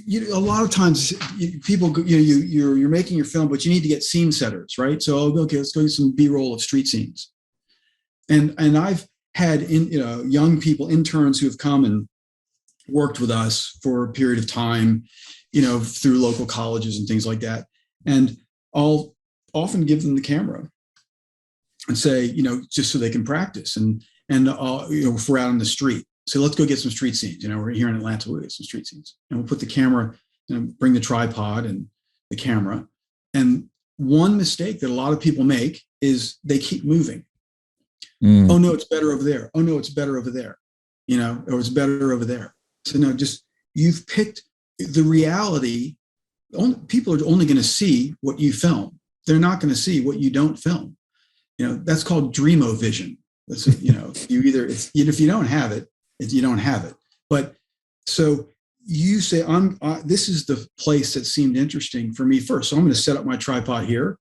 a lot of times people, you're making your film, but you need to get scene setters, right? So okay, let's go get some B-roll of street scenes, and I've had young people, interns who have come and worked with us for a period of time, through local colleges and things like that. And I'll often give them the camera and say, just so they can practice. And if we're out on the street, so let's go get some street scenes. We're here in Atlanta, we'll get some street scenes. And we'll put the camera, bring the tripod and the camera. And one mistake that a lot of people make is they keep moving. Oh no, it's better over there. Oh no, it's better over there. Or it's better over there. So no, just, you've picked the reality. People are only going to see what you film. They're not going to see what you don't film. That's called dreamo-vision. That's you either, if you don't have it, you don't have it. But so you say, this is the place that seemed interesting for me first. So I'm going to set up my tripod here,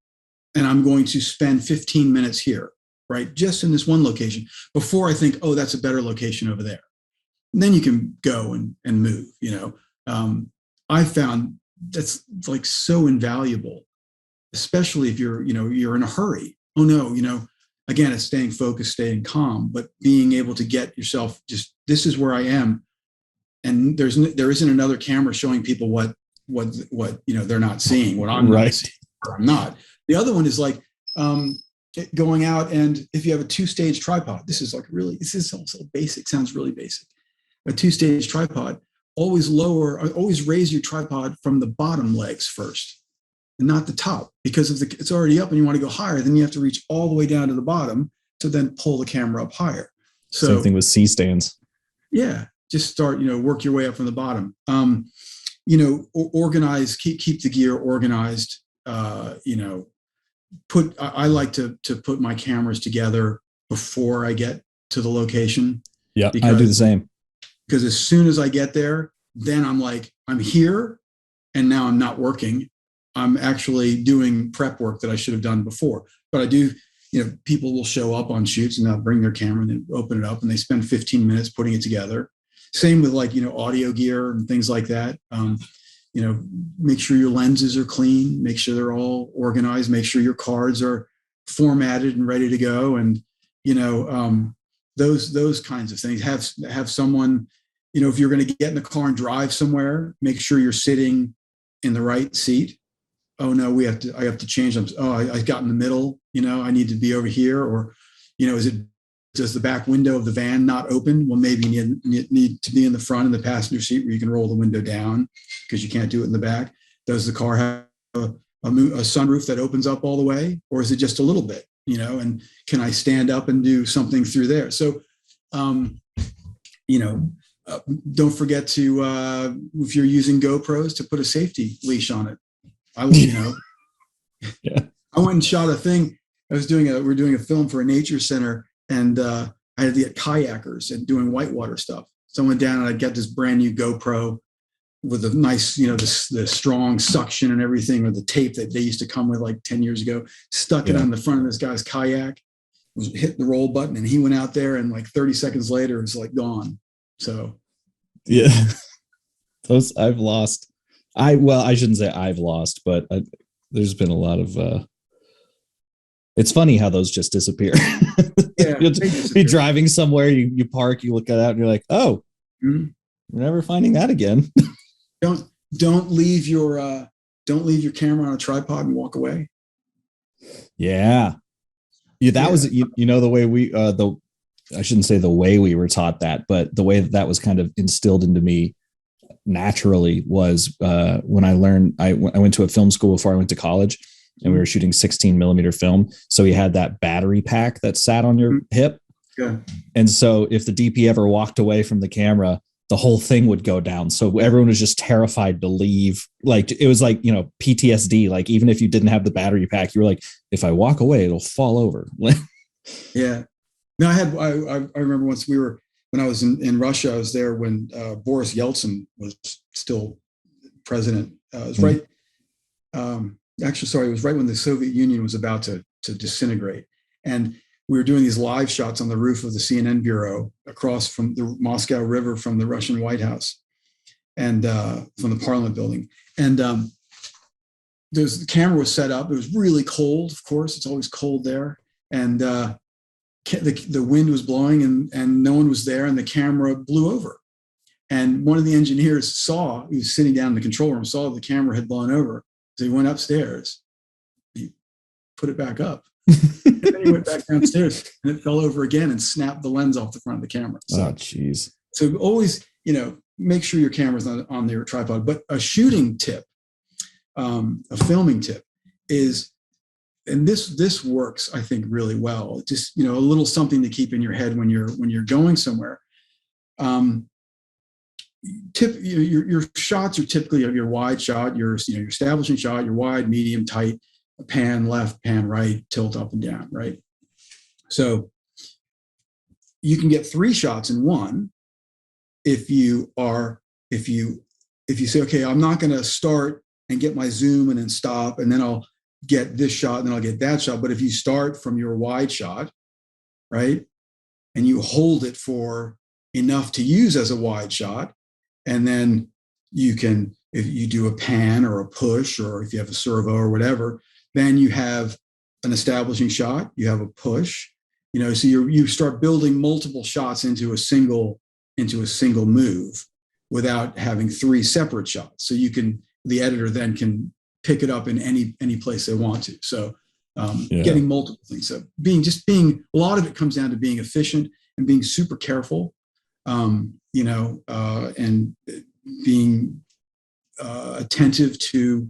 and I'm going to spend 15 minutes here, right? Just in this one location before I think, oh, that's a better location over there. And then you can go and move, I found that's like so invaluable, especially if you're in a hurry. Oh no, again, it's staying focused, staying calm, but being able to get yourself just, this is where I am. And there isn't another camera showing people what they're not seeing, what I'm not seeing, or I'm not. The other one is like going out, and if you have a 2-stage tripod, this is also basic, sounds really basic. A 2-stage tripod, always raise your tripod from the bottom legs first and not the top, because if it's already up and you want to go higher, then you have to reach all the way down to the bottom to then pull the camera up higher. So same thing with C-stands. Yeah. Just start, work your way up from the bottom. Organize, keep the gear organized. I like to put my cameras together before I get to the location. Yeah, I do the same. Because as soon as I get there, then I'm like, I'm here, and now I'm not working. I'm actually doing prep work that I should have done before. But I do, people will show up on shoots and they'll bring their camera and then open it up, and they spend 15 minutes putting it together. Same with audio gear and things like that. Make sure your lenses are clean, make sure they're all organized, make sure your cards are formatted and ready to go. And, those kinds of things. Have someone, if you're going to get in the car and drive somewhere, make sure you're sitting in the right seat. Oh no, I have to change them. Oh, I got in the middle, I need to be over here. Or, does the back window of the van not open? Well, maybe you need to be in the front in the passenger seat where you can roll the window down because you can't do it in the back. Does the car have a sunroof that opens up all the way, or is it just a little bit, and can I stand up and do something through there? So, don't forget to, if you're using GoPros, to put a safety leash on it. I went and shot a thing. We're doing a film for a nature center, and I had to get kayakers and doing whitewater stuff. So I went down and I got this brand new GoPro with a nice, the strong suction and everything, or the tape that they used to come with like 10 years ago, stuck it on the front of this guy's kayak, hit the roll button, and he went out there, and like 30 seconds later, it's like gone. So, yeah, those I've lost. I shouldn't say I've lost, but there's been a lot of, it's funny how those just disappear. Yeah, You'll just be driving somewhere, you park, you look at that, and you're like, oh, we're never finding that again. Don't leave your camera on a tripod and walk away. Yeah. Was the way I shouldn't say the way we were taught that, but the way that was kind of instilled into me naturally was when I learned, I went to a film school before I went to college, and we were shooting 16 millimeter film. So he had that battery pack that sat on your hip. Yeah. And so if the DP ever walked away from the camera, the whole thing would go down. So everyone was just terrified to leave. Like, it was like, PTSD. Like, even if you didn't have the battery pack, you were like, if I walk away, it'll fall over. Yeah. No, I remember once when I was in Russia, I was there when Boris Yeltsin was still president. It was right. Actually, sorry, it was right when the Soviet Union was about to disintegrate. And we were doing these live shots on the roof of the CNN bureau across from the Moscow River from the Russian White House and from the Parliament building. And the camera was set up. It was really cold, of course. It's always cold there. And the wind was blowing and no one was there, and the camera blew over. And one of the engineers he was sitting down in the control room, saw the camera had blown over. So he went upstairs, he put it back up. And then he went back downstairs and it fell over again and snapped the lens off the front of the camera. So, geez. So always, make sure your camera's not on your tripod. But a shooting tip, a filming tip is, and this works, I think, really well. Just, a little something to keep in your head when you're going somewhere. Your shots are typically your wide shot, your establishing shot, your wide, medium, tight, pan left, pan right, tilt up and down, right? So you can get 3 shots in one if you say, okay, I'm not going to start and get my zoom and then stop, and then I'll get this shot and then I'll get that shot. But if you start from your wide shot, right, and you hold it for enough to use as a wide shot, and then you can, if you do a pan or a push, or if you have a servo or whatever, then you have an establishing shot, you have a push, so you start building multiple shots into a single move without having 3 separate shots. So the editor then can pick it up in any place they want to. So getting multiple things. So being a lot of it comes down to being efficient and being super careful, and being attentive to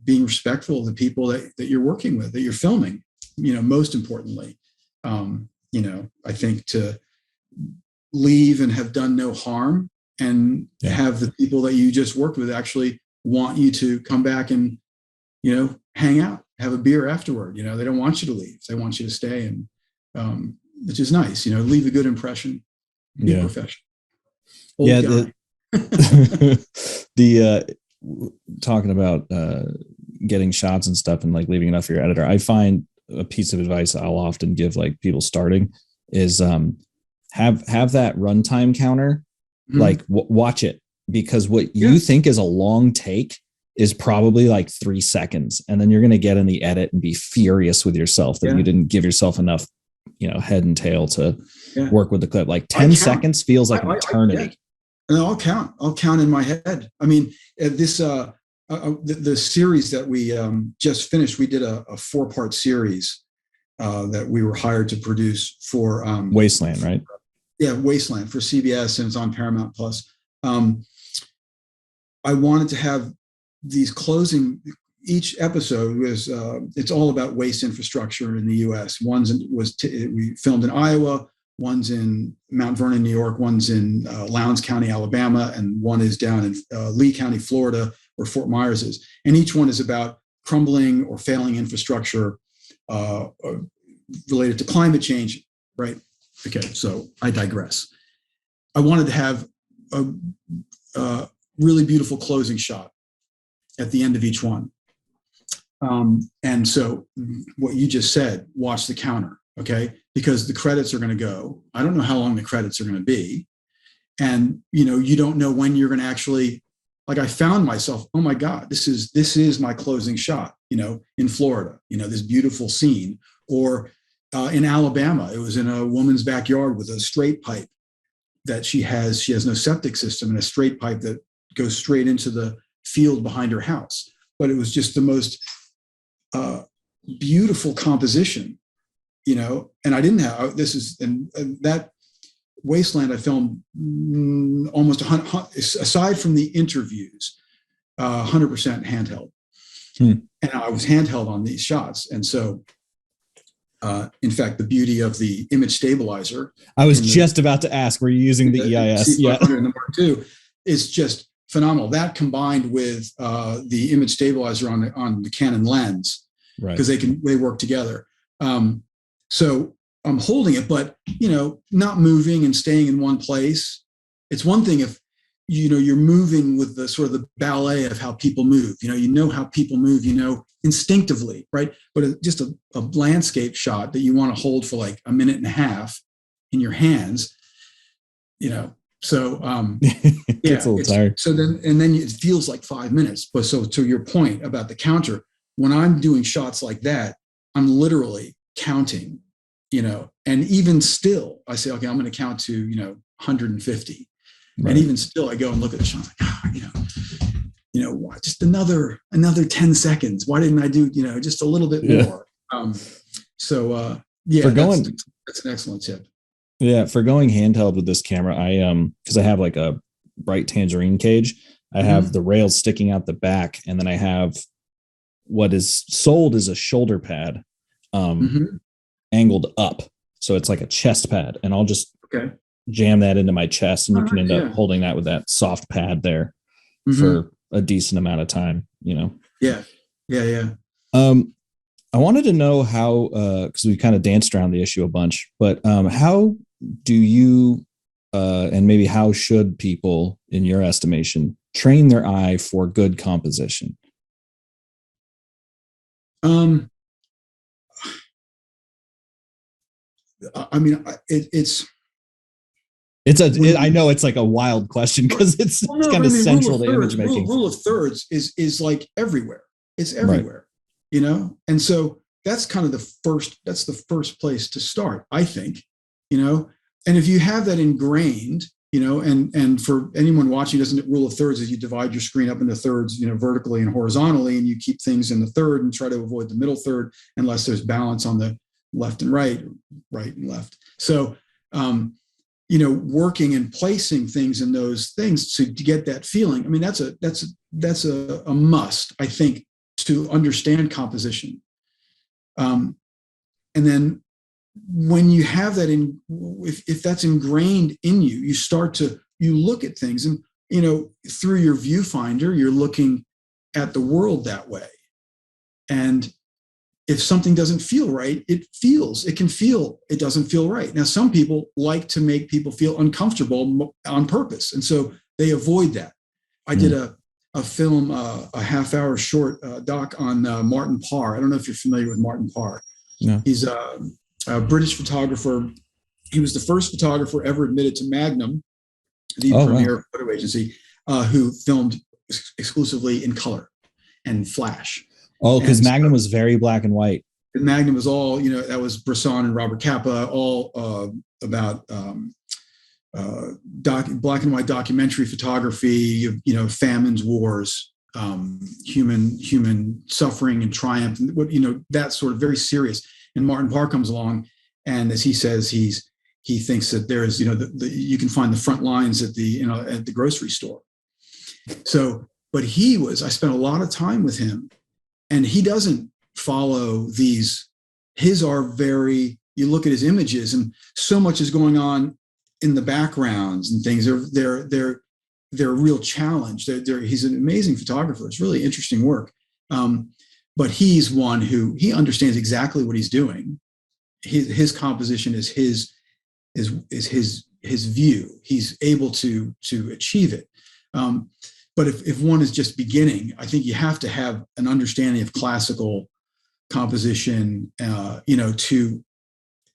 being respectful of the people that you're working with, that you're filming, most importantly, I think to leave and have done no harm, and have the people that you just worked with actually want you to come back and, hang out, have a beer afterward. They don't want you to leave. They want you to stay, and which is nice, leave a good impression, be professional. Talking about getting shots and stuff and like leaving enough for your editor, I find a piece of advice I'll often give like people starting is have that runtime counter, like watch it, because what you think is a long take is probably like 3 seconds, and then you're going to get in the edit and be furious with yourself that you didn't give yourself enough head and tail to work with the clip. Like 10 seconds feels like an eternity. And I'll count in my head. I mean, the series that we just finished, we did a 4-part series that we were hired to produce for Wasteland, right? Yeah, Wasteland for CBS, and it's on Paramount Plus. I wanted to have these each episode was it's all about waste infrastructure in the U.S. We filmed in Iowa, one's in Mount Vernon, New York, one's in Lowndes County, Alabama, and one is down in Lee County, Florida, where Fort Myers is. And each one is about crumbling or failing infrastructure related to climate change, right? Okay, so I digress. I wanted to have a really beautiful closing shot at the end of each one. And so what you just said, watch the counter, okay? Because the credits are going to go. I don't know how long the credits are going to be. And, you don't know when you're going to actually, like I found myself, oh my God, this is my closing shot, in Florida, this beautiful scene. Or in Alabama, it was in a woman's backyard with a straight pipe that she has no septic system, and a straight pipe that goes straight into the field behind her house. But it was just the most beautiful composition, and I didn't have that Wasteland I filmed almost 100, aside from the interviews, 100% handheld. And I was handheld on these shots. And so, in fact, the beauty of the image stabilizer. I was just about to ask, were you using the EIS? C500 and the Mark II is just phenomenal. That combined with the image stabilizer on the Canon lens, right? Because they work together. So I'm holding it, but not moving and staying in one place. It's one thing if you're moving with the sort of the ballet of how people move. How people move, instinctively, right? But just a landscape shot that you want to hold for like a minute and a half in your hands, So it's a little tired. So then it feels like 5 minutes. But so to your point about the counter, when I'm doing shots like that, I'm literally counting, and even still, I say, okay, I'm going to count to 150. Right. And even still, I go and look at the shot, like, just another 10 seconds. Why didn't I do, just a little bit more? That's an excellent tip. Yeah. For going handheld with this camera, because I have like a bright tangerine cage, I have the rails sticking out the back. And then I have what is sold as a shoulder pad, angled up. So it's like a chest pad, and I'll just jam that into my chest, and you can end up holding that with that soft pad there for a decent amount of time, Yeah. I wanted to know how, because we kind of danced around the issue a bunch, but how do you, and maybe how should people, in your estimation, train their eye for good composition? I mean, I know it's like a wild question because it's kind of central to image making. Rule of thirds is like everywhere. It's everywhere, and so that's kind of that's the first place to start, I think, and if you have that ingrained, and for anyone watching doesn't, rule of thirds is you divide your screen up into thirds, vertically and horizontally, and you keep things in the third and try to avoid the middle third unless there's balance on the left and right and left. So, working and placing things in those things to get that feeling. I mean, that's a must, I think, to understand composition. And then when you have that if that's ingrained in you, you look at things and, through your viewfinder, you're looking at the world that way. And if something doesn't feel right, it doesn't feel right. Now, some people like to make people feel uncomfortable on purpose, and so they avoid that. I did a film, a half-hour short doc on Martin Parr. I don't know if you're familiar with Martin Parr. No. He's a British photographer. He was the first photographer ever admitted to Magnum, the premier photo agency, who filmed exclusively in color and flash. Oh, because Magnum was very black and white. Magnum was all, that was Bresson and Robert Capa, all about black and white documentary photography, famines, wars, human suffering and triumph, and that sort of very serious. And Martin Parr comes along, and as he says, he thinks that there's, you can find the front lines at the grocery store. So, but I spent a lot of time with him. And he doesn't follow these. His are very, you look at his images and so much is going on in the backgrounds and things. They're a real challenge. He's an amazing photographer. It's really interesting work. But he's one who, he understands exactly what he's doing. His composition is his view. He's able to achieve it. But if one is just beginning, I think you have to have an understanding of classical composition, to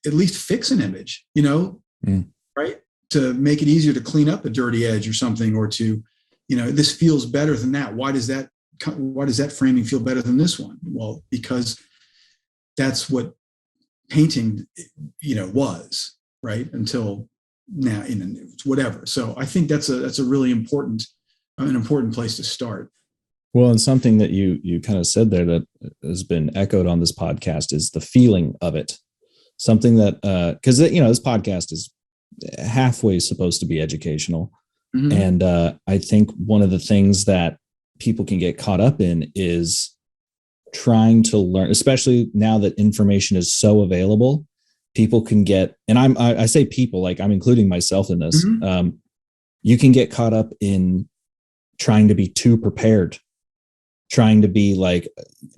at least fix an image, right? To make it easier to clean up a dirty edge or something, or to, this feels better than that. Why does that framing feel better than this one? Well, because that's what painting, was, right? Until now, whatever. So I think that's a really important place to start. Well, and something that you kind of said there that has been echoed on this podcast is the feeling of it. Something that, because this podcast is halfway supposed to be educational, and I think one of the things that people can get caught up in is trying to learn, especially now that information is so available. People can get, and I say people, like I'm including myself in this. Mm-hmm. You can get caught up in trying to be too prepared, trying to be like,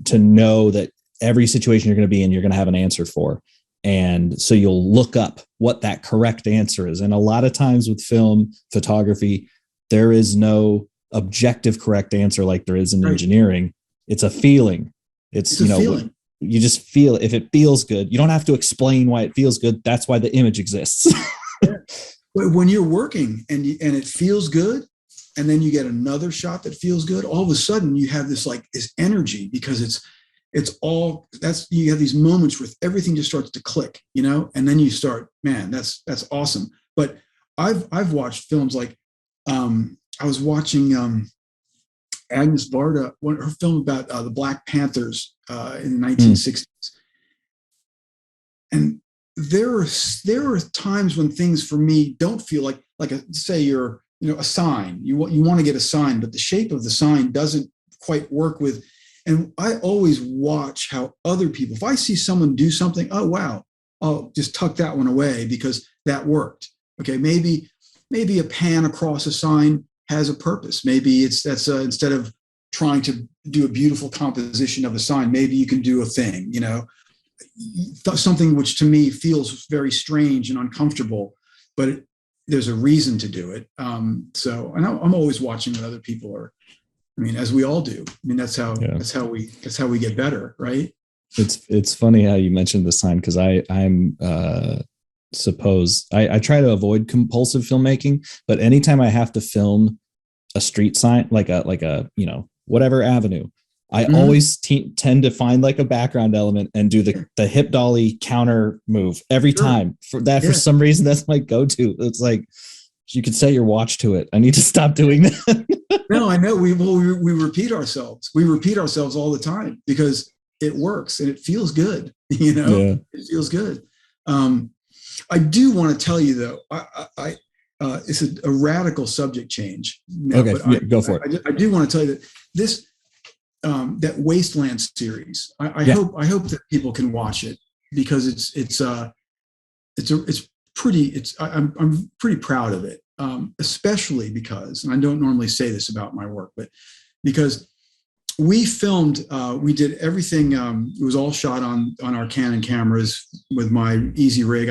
to know that every situation you're going to be in, you're going to have an answer for. And so you'll look up what that correct answer is. And a lot of times with film photography, there is no objective correct answer like there is in engineering. It's a feeling. It's you know, feeling. You just feel, if it feels good, you don't have to explain why it feels good. That's why the image exists. Yeah. When you're working and it feels good, and then you get another shot that feels good, all of a sudden you have this energy, because it's all, you have these moments where everything just starts to click, you know, and then you start, man, that's awesome. But I've watched films like, I was watching Agnes Varda, her film about the Black Panthers in the 1960s. And there are times when things for me don't feel like say you're, you know, a sign, you want to get a sign, but the shape of the sign doesn't quite work with. And I always watch how other people, if I see someone do something, oh, wow, I'll just tuck that one away because that worked. Okay, maybe a pan across a sign has a purpose. Maybe that's instead of trying to do a beautiful composition of a sign, maybe you can do a thing, you know, something which to me feels very strange and uncomfortable, but there's a reason to do it. So, and I'm always watching what other people are. I mean, as we all do. I mean, that's how we get better, right? It's funny how you mentioned the sign, because I'm I try to avoid compulsive filmmaking, but anytime I have to film a street sign, like a you know, whatever avenue, I always tend to find like a background element and do the hip dolly counter move every time. For some reason, that's my go-to. It's like, you could set your watch to it. I need to stop doing that. No, I know. We repeat ourselves. We repeat ourselves all the time because it works and it feels good. You know, It feels good. I do want to tell you though, it's a radical subject change. Now, okay, go for it. I do want to tell you that this, that Wasteland series, I hope that people can watch it, because I'm pretty proud of it, especially because, and I don't normally say this about my work, but because we filmed, we did everything. It was all shot on our Canon cameras with my Easy Rig.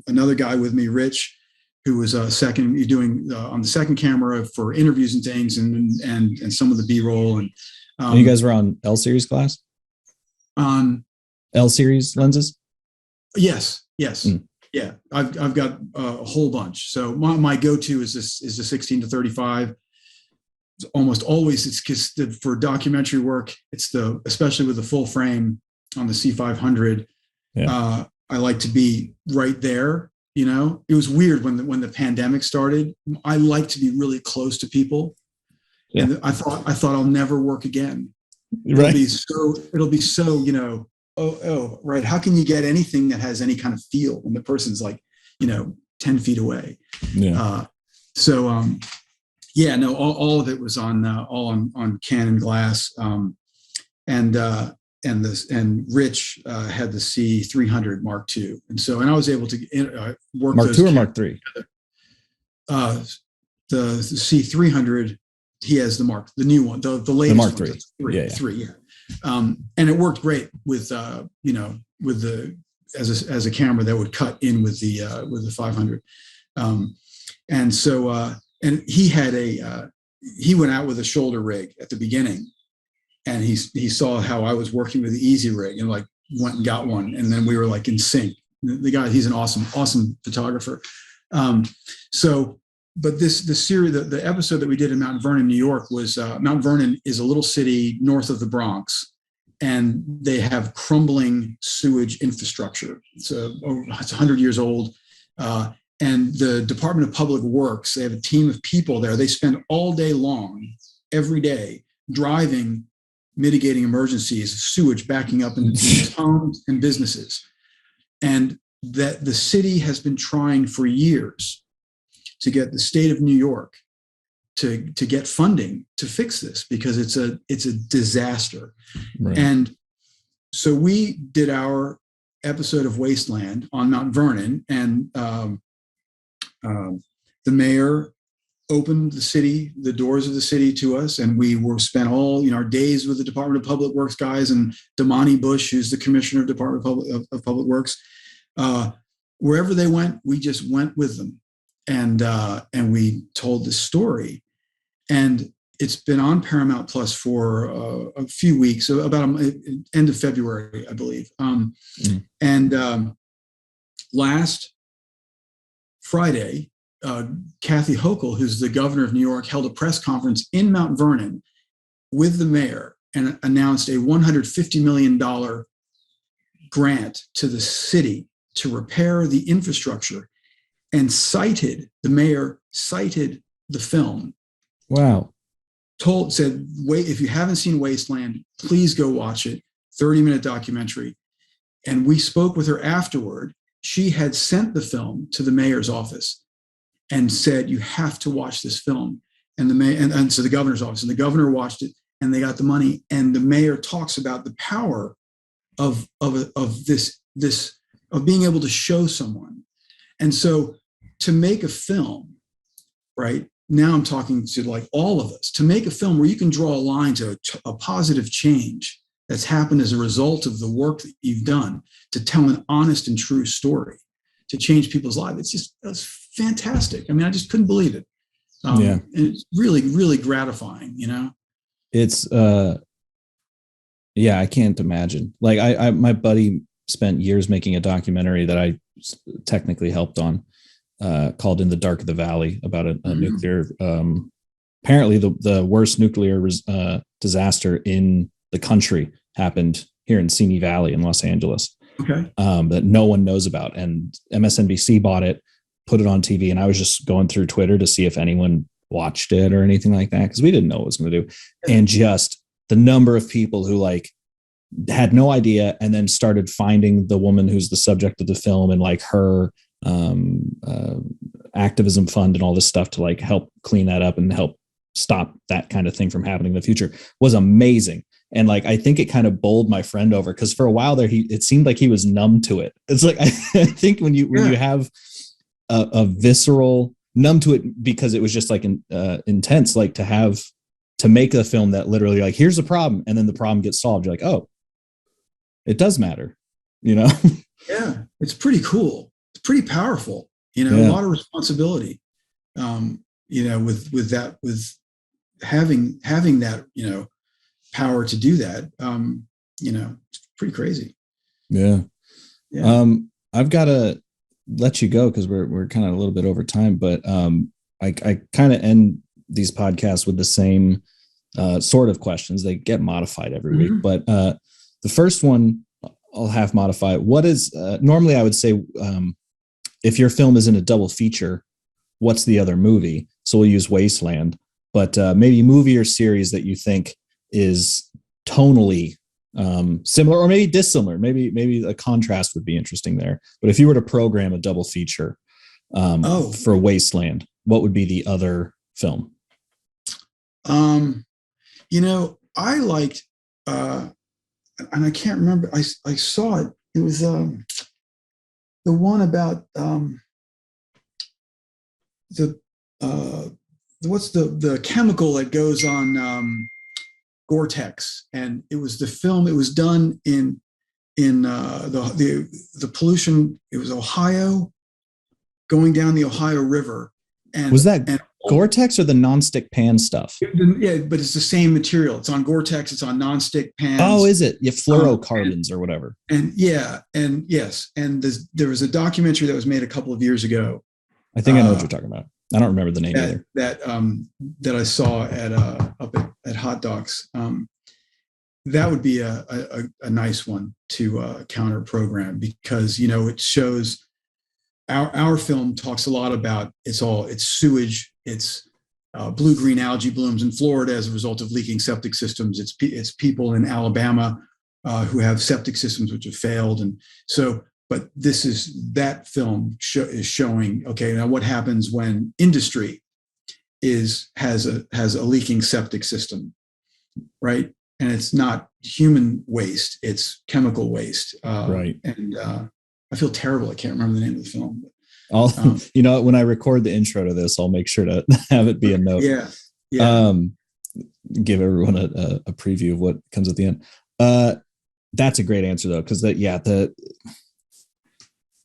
Another guy with me, Rich, who was doing on the second camera for interviews and things, and some of the B-roll. And you guys were on L series glass? On L series lenses? Yes. Yeah, I've got a whole bunch. So my go-to is the 16-35. It's almost always, it's because for documentary work, it's especially with the full frame on the C500. Yeah. I like to be right there. You know, it was weird when the pandemic started. I like to be really close to people, and I thought I'll never work again. Right. It'll be so, you know. Oh, right. How can you get anything that has any kind of feel when the person's like, you know, 10 feet away? Yeah. All of it was on Canon glass. And Rich had the C300 Mark II. And I was able to work Mark II or Mark III? The C300, he has the new one, the latest Mark III. Three. Yeah. And it worked great with as a camera that would cut in with the 500. And he went out with a shoulder rig at the beginning, and he saw how I was working with the Easy Rig, and like went and got one, and then we were like in sync. The guy, he's an awesome photographer. But the series, the episode that we did in Mount Vernon, New York, was Mount Vernon is a little city north of the Bronx, and they have crumbling sewage infrastructure. It's 100 years old. And the Department of Public Works, they have a team of people there. They spend all day long, every day, driving, mitigating emergencies, sewage backing up into homes and businesses. And that the city has been trying for years to get the state of New York to get funding to fix this, because it's a disaster. Right. And so we did our episode of Wasteland on Mount Vernon, and the mayor opened the doors of the city to us, and we spent all our days with the Department of Public Works guys and Damani Bush, who's the commissioner of Department of Public Works. Wherever they went, we just went with them, and we told this story. And it's been on Paramount Plus for a few weeks, so about end of February, I believe. And last Friday, Kathy Hochul, who's the governor of New York, held a press conference in Mount Vernon with the mayor and announced a $150 million grant to the city to repair the infrastructure, and the mayor cited the film. Wow. Said, wait, if you haven't seen Wasteland, please go watch it. 30-minute documentary. And we spoke with her afterward. She had sent the film to the mayor's office and said, you have to watch this film. And the mayor, and so the governor's office, and the governor watched it, and they got the money. And the mayor talks about the power of this of being able to show someone. And so to make a film, right? Now I'm talking to like all of us, to make a film where you can draw a line to a positive change that's happened as a result of the work that you've done, to tell an honest and true story, to change people's lives. That's fantastic. I mean, I just couldn't believe it. And it's really, really gratifying, It's, I can't imagine. Like my buddy spent years making a documentary that I technically helped on, called In the Dark of the Valley, about a nuclear, apparently the worst nuclear disaster in the country happened here in Simi Valley in Los Angeles. Okay. That no one knows about. And MSNBC bought it, put it on TV. And I was just going through Twitter to see if anyone watched it or anything like that, because we didn't know what it was going to do. And just the number of people who like had no idea, and then started finding the woman who's the subject of the film and like her activism fund and all this stuff to like help clean that up and help stop that kind of thing from happening in the future was amazing. And like, I think it kind of bowled my friend over, because for a while there, it seemed like he was numb to it. It's like, I think when you have a visceral numb to it, because it was just like intense, like to make a film that literally like, here's the problem, and then the problem gets solved. You're like, oh, it does matter, Yeah. It's pretty cool. It's pretty powerful, a lot of responsibility, with having that, power to do that, it's pretty crazy. Yeah. I've got to let you go, because we're kind of a little bit over time, but I kind of end these podcasts with the same sort of questions. They get modified every week, but the first one I'll half modify. What is normally I would say, if your film is in a double feature, what's the other movie? So we'll use Wasteland, but maybe movie or series that you think is tonally similar, or maybe dissimilar. Maybe a contrast would be interesting there. But if you were to program a double feature for Wasteland, what would be the other film? I liked, and I can't remember. I saw it. It was the one about what's the chemical that goes on Gore-Tex, and it was the film. It was done in the pollution. It was Ohio, going down the Ohio River. And was that Gore-Tex or the nonstick pan stuff? Yeah, but it's the same material. It's on Gore-Tex. It's on nonstick pans. Oh, is it? Yeah, fluorocarbons or whatever. And yes, and there was a documentary that was made a couple of years ago. I think I know what you're talking about. I don't remember the name either. That I saw up at Hot Docs. That would be a nice one to counter program, because it shows. Our film talks a lot about it's sewage, it's blue-green algae blooms in Florida as a result of leaking septic systems. It's people in Alabama who have septic systems which have failed, and so. But that film is showing, okay, now what happens when industry has a leaking septic system, right? And it's not human waste; it's chemical waste. Right. And I feel terrible. I can't remember the name of the film. I'll, when I record the intro to this, I'll make sure to have it be a note. Yeah. Yeah. Give everyone a preview of what comes at the end. That's a great answer though, because the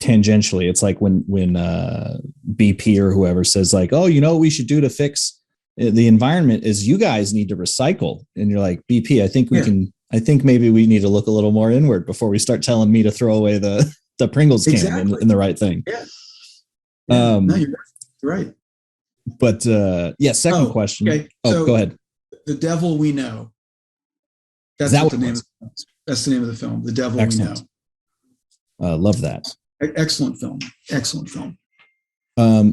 tangentially, it's like when BP or whoever says like, oh, you know what we should do to fix the environment is you guys need to recycle, and you're like, BP, I think we can. I think maybe we need to look a little more inward before we start telling me to throw away the Pringles can in the right thing. Yeah. No, you're right. But second question. Okay. Oh, so go ahead. The Devil We Know. That's that what the name of the film. That's the name of the film. The Devil Excellent. We Know. Love that. Excellent film. Excellent film.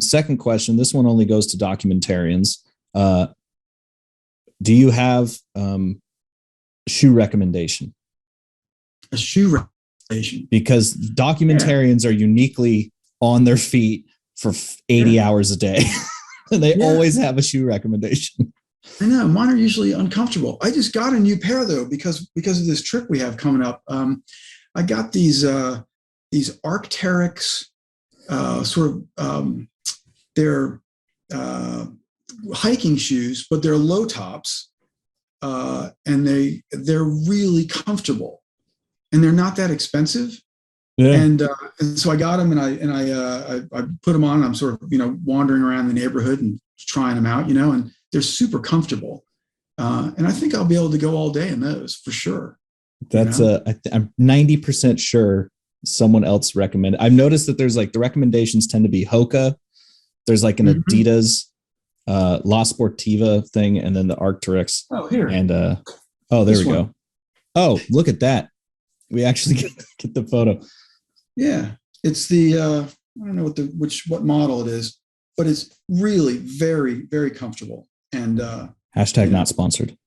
Second question. This one only goes to documentarians. Do you have shoe recommendation? A shoe recommendation? Because documentarians are uniquely on their feet for 80 hours a day. And they always have a shoe recommendation. I know. Mine are usually uncomfortable. I just got a new pair though, because of this trip we have coming up. I got these Arc'teryx they're hiking shoes, but they're low tops, and they're really comfortable, and they're not that expensive. Yeah. And so I got them, and I put them on. I'm sort of wandering around the neighborhood and trying them out, and they're super comfortable. And I think I'll be able to go all day in those for sure. That's I'm 90% sure someone else recommended. I've noticed that there's like the recommendations tend to be Hoka. There's like an Adidas, La Sportiva thing, and then the Arc'teryx. Oh, here. And there we go. Oh, look at that. We actually get the photo. Yeah, it's the I don't know what model it is, but it's really very, very comfortable. And hashtag not sponsored.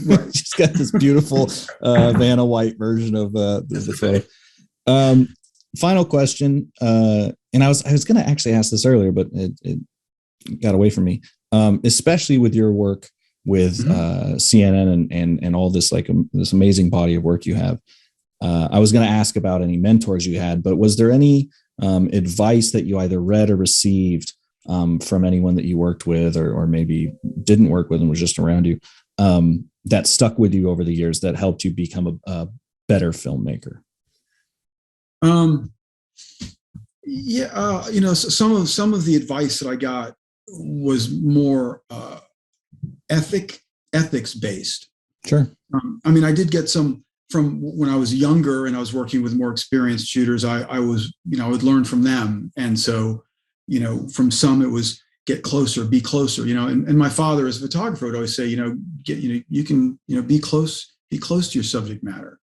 Right. She's got this beautiful Vanna White version of the photo. Final question, and I was going to actually ask this earlier, but it got away from me. Especially with your work with CNN and all this this amazing body of work you have. I was going to ask about any mentors you had, but was there any advice that you either read or received from anyone that you worked with, or maybe didn't work with and was just around you, that stuck with you over the years that helped you become a better filmmaker? Some of the advice that I got was more ethics based. Sure. I did get some from when I was younger and I was working with more experienced shooters. I would learn from them. And so, from some it was get closer, be closer, and my father as a photographer would always say, you can, be close to your subject matter.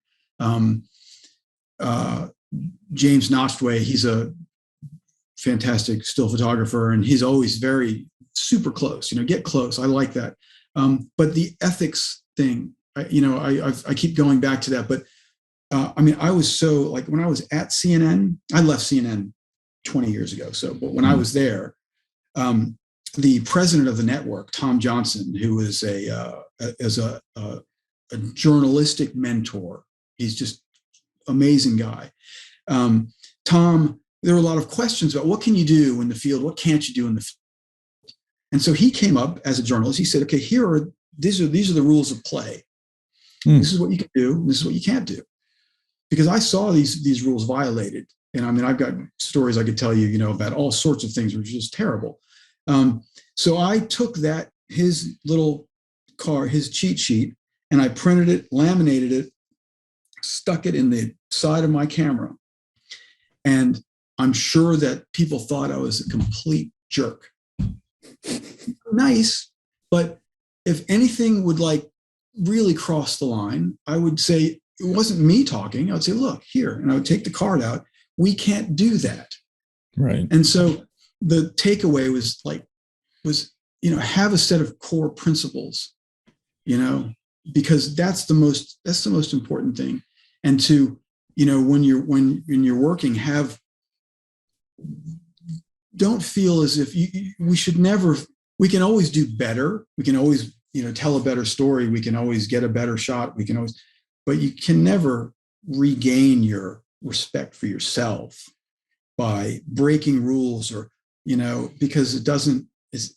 James Noftway, he's a fantastic still photographer, and he's always very super close, get close. I like that. But the ethics thing, I keep going back to that, but I was so, like, when I was at CNN, I left CNN 20 years ago. So, but when I was there, the president of the network, Tom Johnson, who is a journalistic mentor, he's just amazing guy. Tom, there were a lot of questions about what can you do in the field, what can't you do in the field, and so he came up as a journalist. He said, "Okay, these are the rules of play. This is what you can do, and this is what you can't do." Because I saw these rules violated, and I've got stories I could tell you, about all sorts of things which are just terrible. So I took his little his cheat sheet, and I printed it, laminated it, stuck it in the side of my camera. And I'm sure that people thought I was a complete jerk. Nice, but if anything would really cross the line, I would say it wasn't me talking. I would say, look here, and I would take the card out. We can't do that. Right. And so the takeaway was have a set of core principles, because that's the most important thing. And to, when you're working, don't feel as if we should never we can always do better. We can always, tell a better story. We can always get a better shot. We can always, but you can never regain your respect for yourself by breaking rules or, because it doesn't, this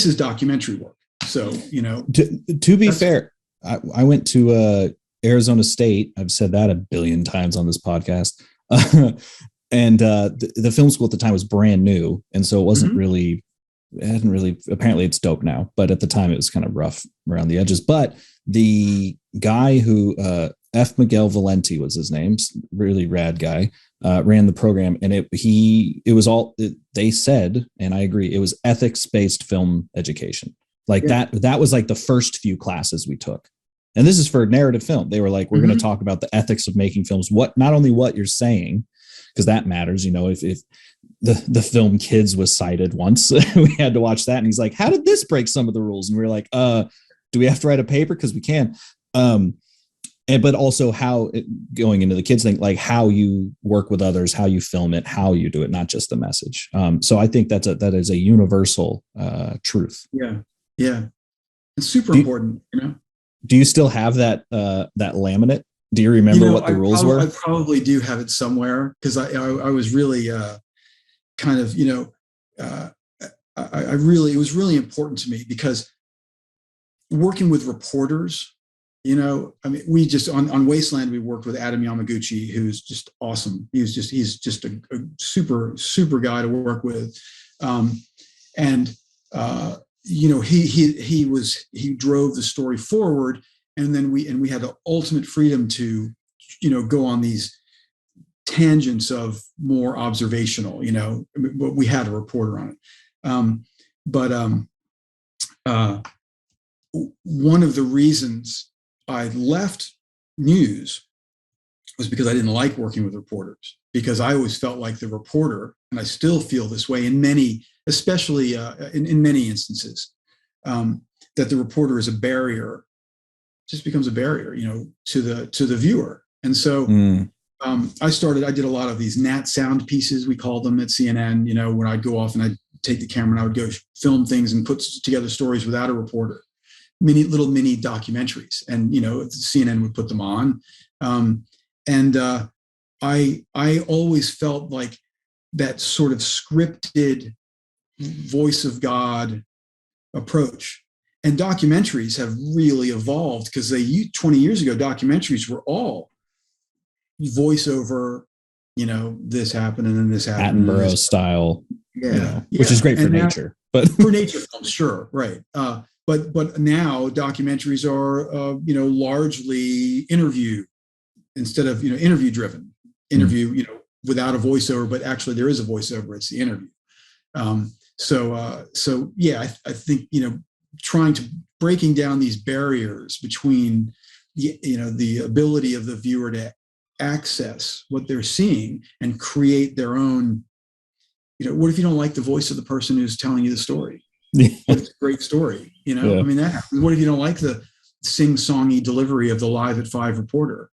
is documentary work. So, to be fair, I went to Arizona State. I've said that a billion times on this podcast. And the film school at the time was brand new. And so it wasn't really, apparently it's dope now, but at the time it was kind of rough around the edges. But the guy who, F. Miguel Valenti was his name, really rad guy, ran the program. And they said, and I agree, it was ethics-based film education. That was like the first few classes we took. And this is for narrative film. They were like, we're going to talk about the ethics of making films, not only what you're saying, because that matters. If the film Kids was cited once, we had to watch that. And he's like, how did this break some of the rules? And we were like, do we have to write a paper? Because we can. But also going into the kids thing, like how you work with others, how you film it, how you do it, not just the message. So I think that is a universal truth. Yeah. Yeah. It's super important, Do you still have that laminate? Do you remember what the rules were? I probably do have it somewhere, because I was really kind of, it was really important to me, because working with reporters, we just on Wasteland, we worked with Adam Yamaguchi, who's just awesome. He's just a super, super guy to work with. He drove the story forward, and then we had the ultimate freedom to, go on these tangents of more observational, but we had a reporter on it. One of the reasons I left news was because I didn't like working with reporters, because I always felt like the reporter, and I still feel this way in many, especially in many instances, that the reporter is a barrier, just becomes a barrier, to the viewer. And so I did a lot of these nat sound pieces, we called them at CNN, when I'd go off and I'd take the camera and I would go film things and put together stories without a reporter, little mini documentaries, and, CNN would put them on. I always felt like that sort of scripted voice of God approach. And documentaries have really evolved, because 20 years ago, documentaries were all voiceover, this happened and then this happened. Attenborough style, yeah. Which is great for nature. But for nature films, sure, right. But now documentaries are, largely interview instead of, interview driven, without a voiceover, but actually there is a voiceover. It's the interview. I think, breaking down these barriers between the ability of the viewer to access what they're seeing and create their own, what if you don't like the voice of the person who's telling you the story? It's a great story, that happens. What if you don't like the sing-songy delivery of the Live at 5 reporter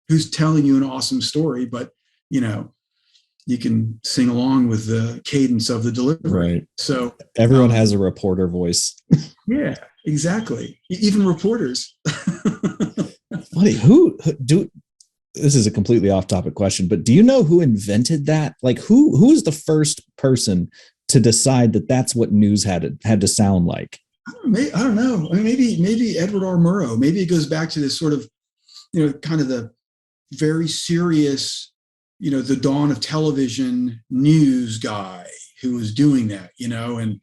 who's telling you an awesome story, but you can sing along with the cadence of the delivery. Right. So everyone has a reporter voice. Yeah, exactly. Even reporters. Funny. This is a completely off-topic question, but do you know who invented that? Like who is the first person to decide that that's what news had to sound like? I don't know. Maybe Edward R. Murrow. Maybe it goes back to this sort of, kind of the very serious, the dawn of television news guy who was doing that, and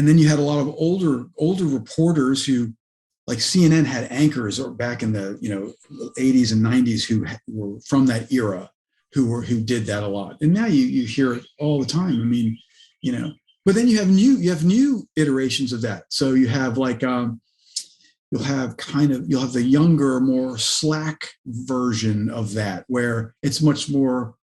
then you had a lot of older reporters who, like CNN had anchors or back in the 80s and 90s who were from that era who did that a lot. And now you hear it all the time. But then you have new iterations of that. So you have like you'll have the younger, more slack version of that, where it's much more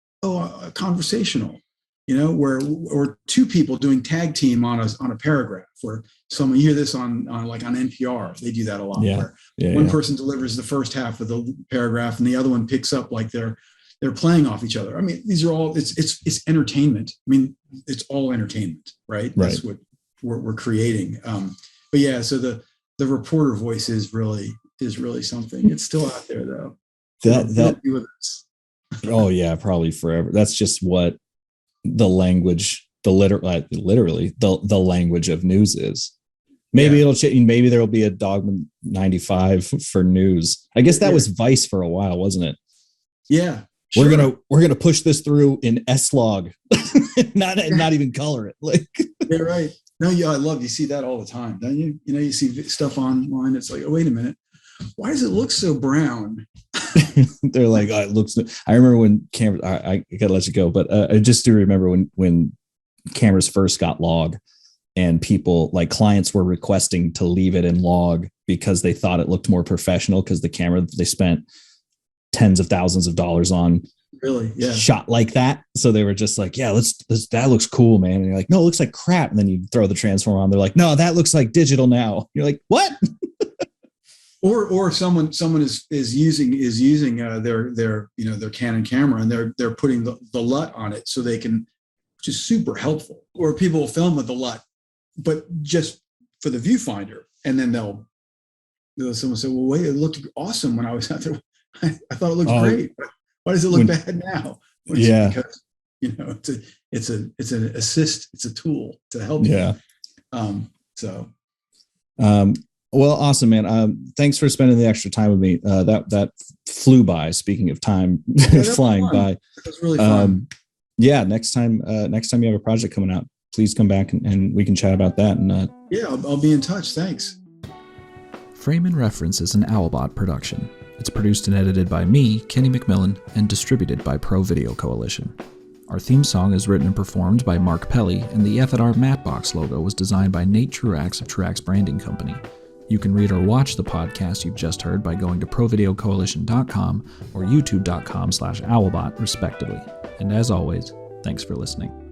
conversational, or two people doing tag team on a paragraph, where you hear this on NPR. They do that a lot. Where one person delivers the first half of the paragraph and the other one picks up like they're playing off each other. These are all, it's entertainment. It's all entertainment, right? That's what we're creating. But yeah, so the reporter voice is really something. It's still out there though. That be with us. Oh yeah, probably forever. That's just what the language, literally the language of news is. Maybe it'll change. Maybe there'll be a Dogma 95 for news. I guess that was Vice for a while, wasn't it? Yeah. Sure. We're gonna push this through in S-Log, not even color it. Like, yeah, right. No, yeah, I love. You see that all the time, don't you? You know, you see stuff online. It's like, oh, wait a minute, why does it look so brown? They're like, oh, it looks. I remember when cameras. I gotta let you go, but I just do remember when cameras first got log, and people, like clients, were requesting to leave it in log because they thought it looked more professional because the camera they spent tens of thousands of dollars on shot like that. So they were just like, yeah, let's that looks cool, man. And you're like, no, it looks like crap. And then you throw the transformer on. They're like, no, that looks like digital now. You're like, what? Or someone is using their Canon camera, and they're putting the LUT on it so they can, which is super helpful. Or people will film with the LUT, but just for the viewfinder, and then someone say, well, wait, it looked awesome when I was out there. I thought it looked great. Why does it look bad now? Because it's an assist. It's a tool to help you. Well, awesome, man. Thanks for spending the extra time with me. That flew by. Speaking of time flying by, it was really fun. Next time you have a project coming out, please come back and we can chat about that. And I'll be in touch. Thanks. Frame and Reference is an Owlbot production. It's produced and edited by me, Kenny McMillan, and distributed by ProVideo Coalition. Our theme song is written and performed by Mark Pelly, and the F&R Mattbox logo was designed by Nate Truax of Truax Branding Company. You can read or watch the podcast you've just heard by going to provideocoalition.com or youtube.com/owlbot, respectively. And as always, thanks for listening.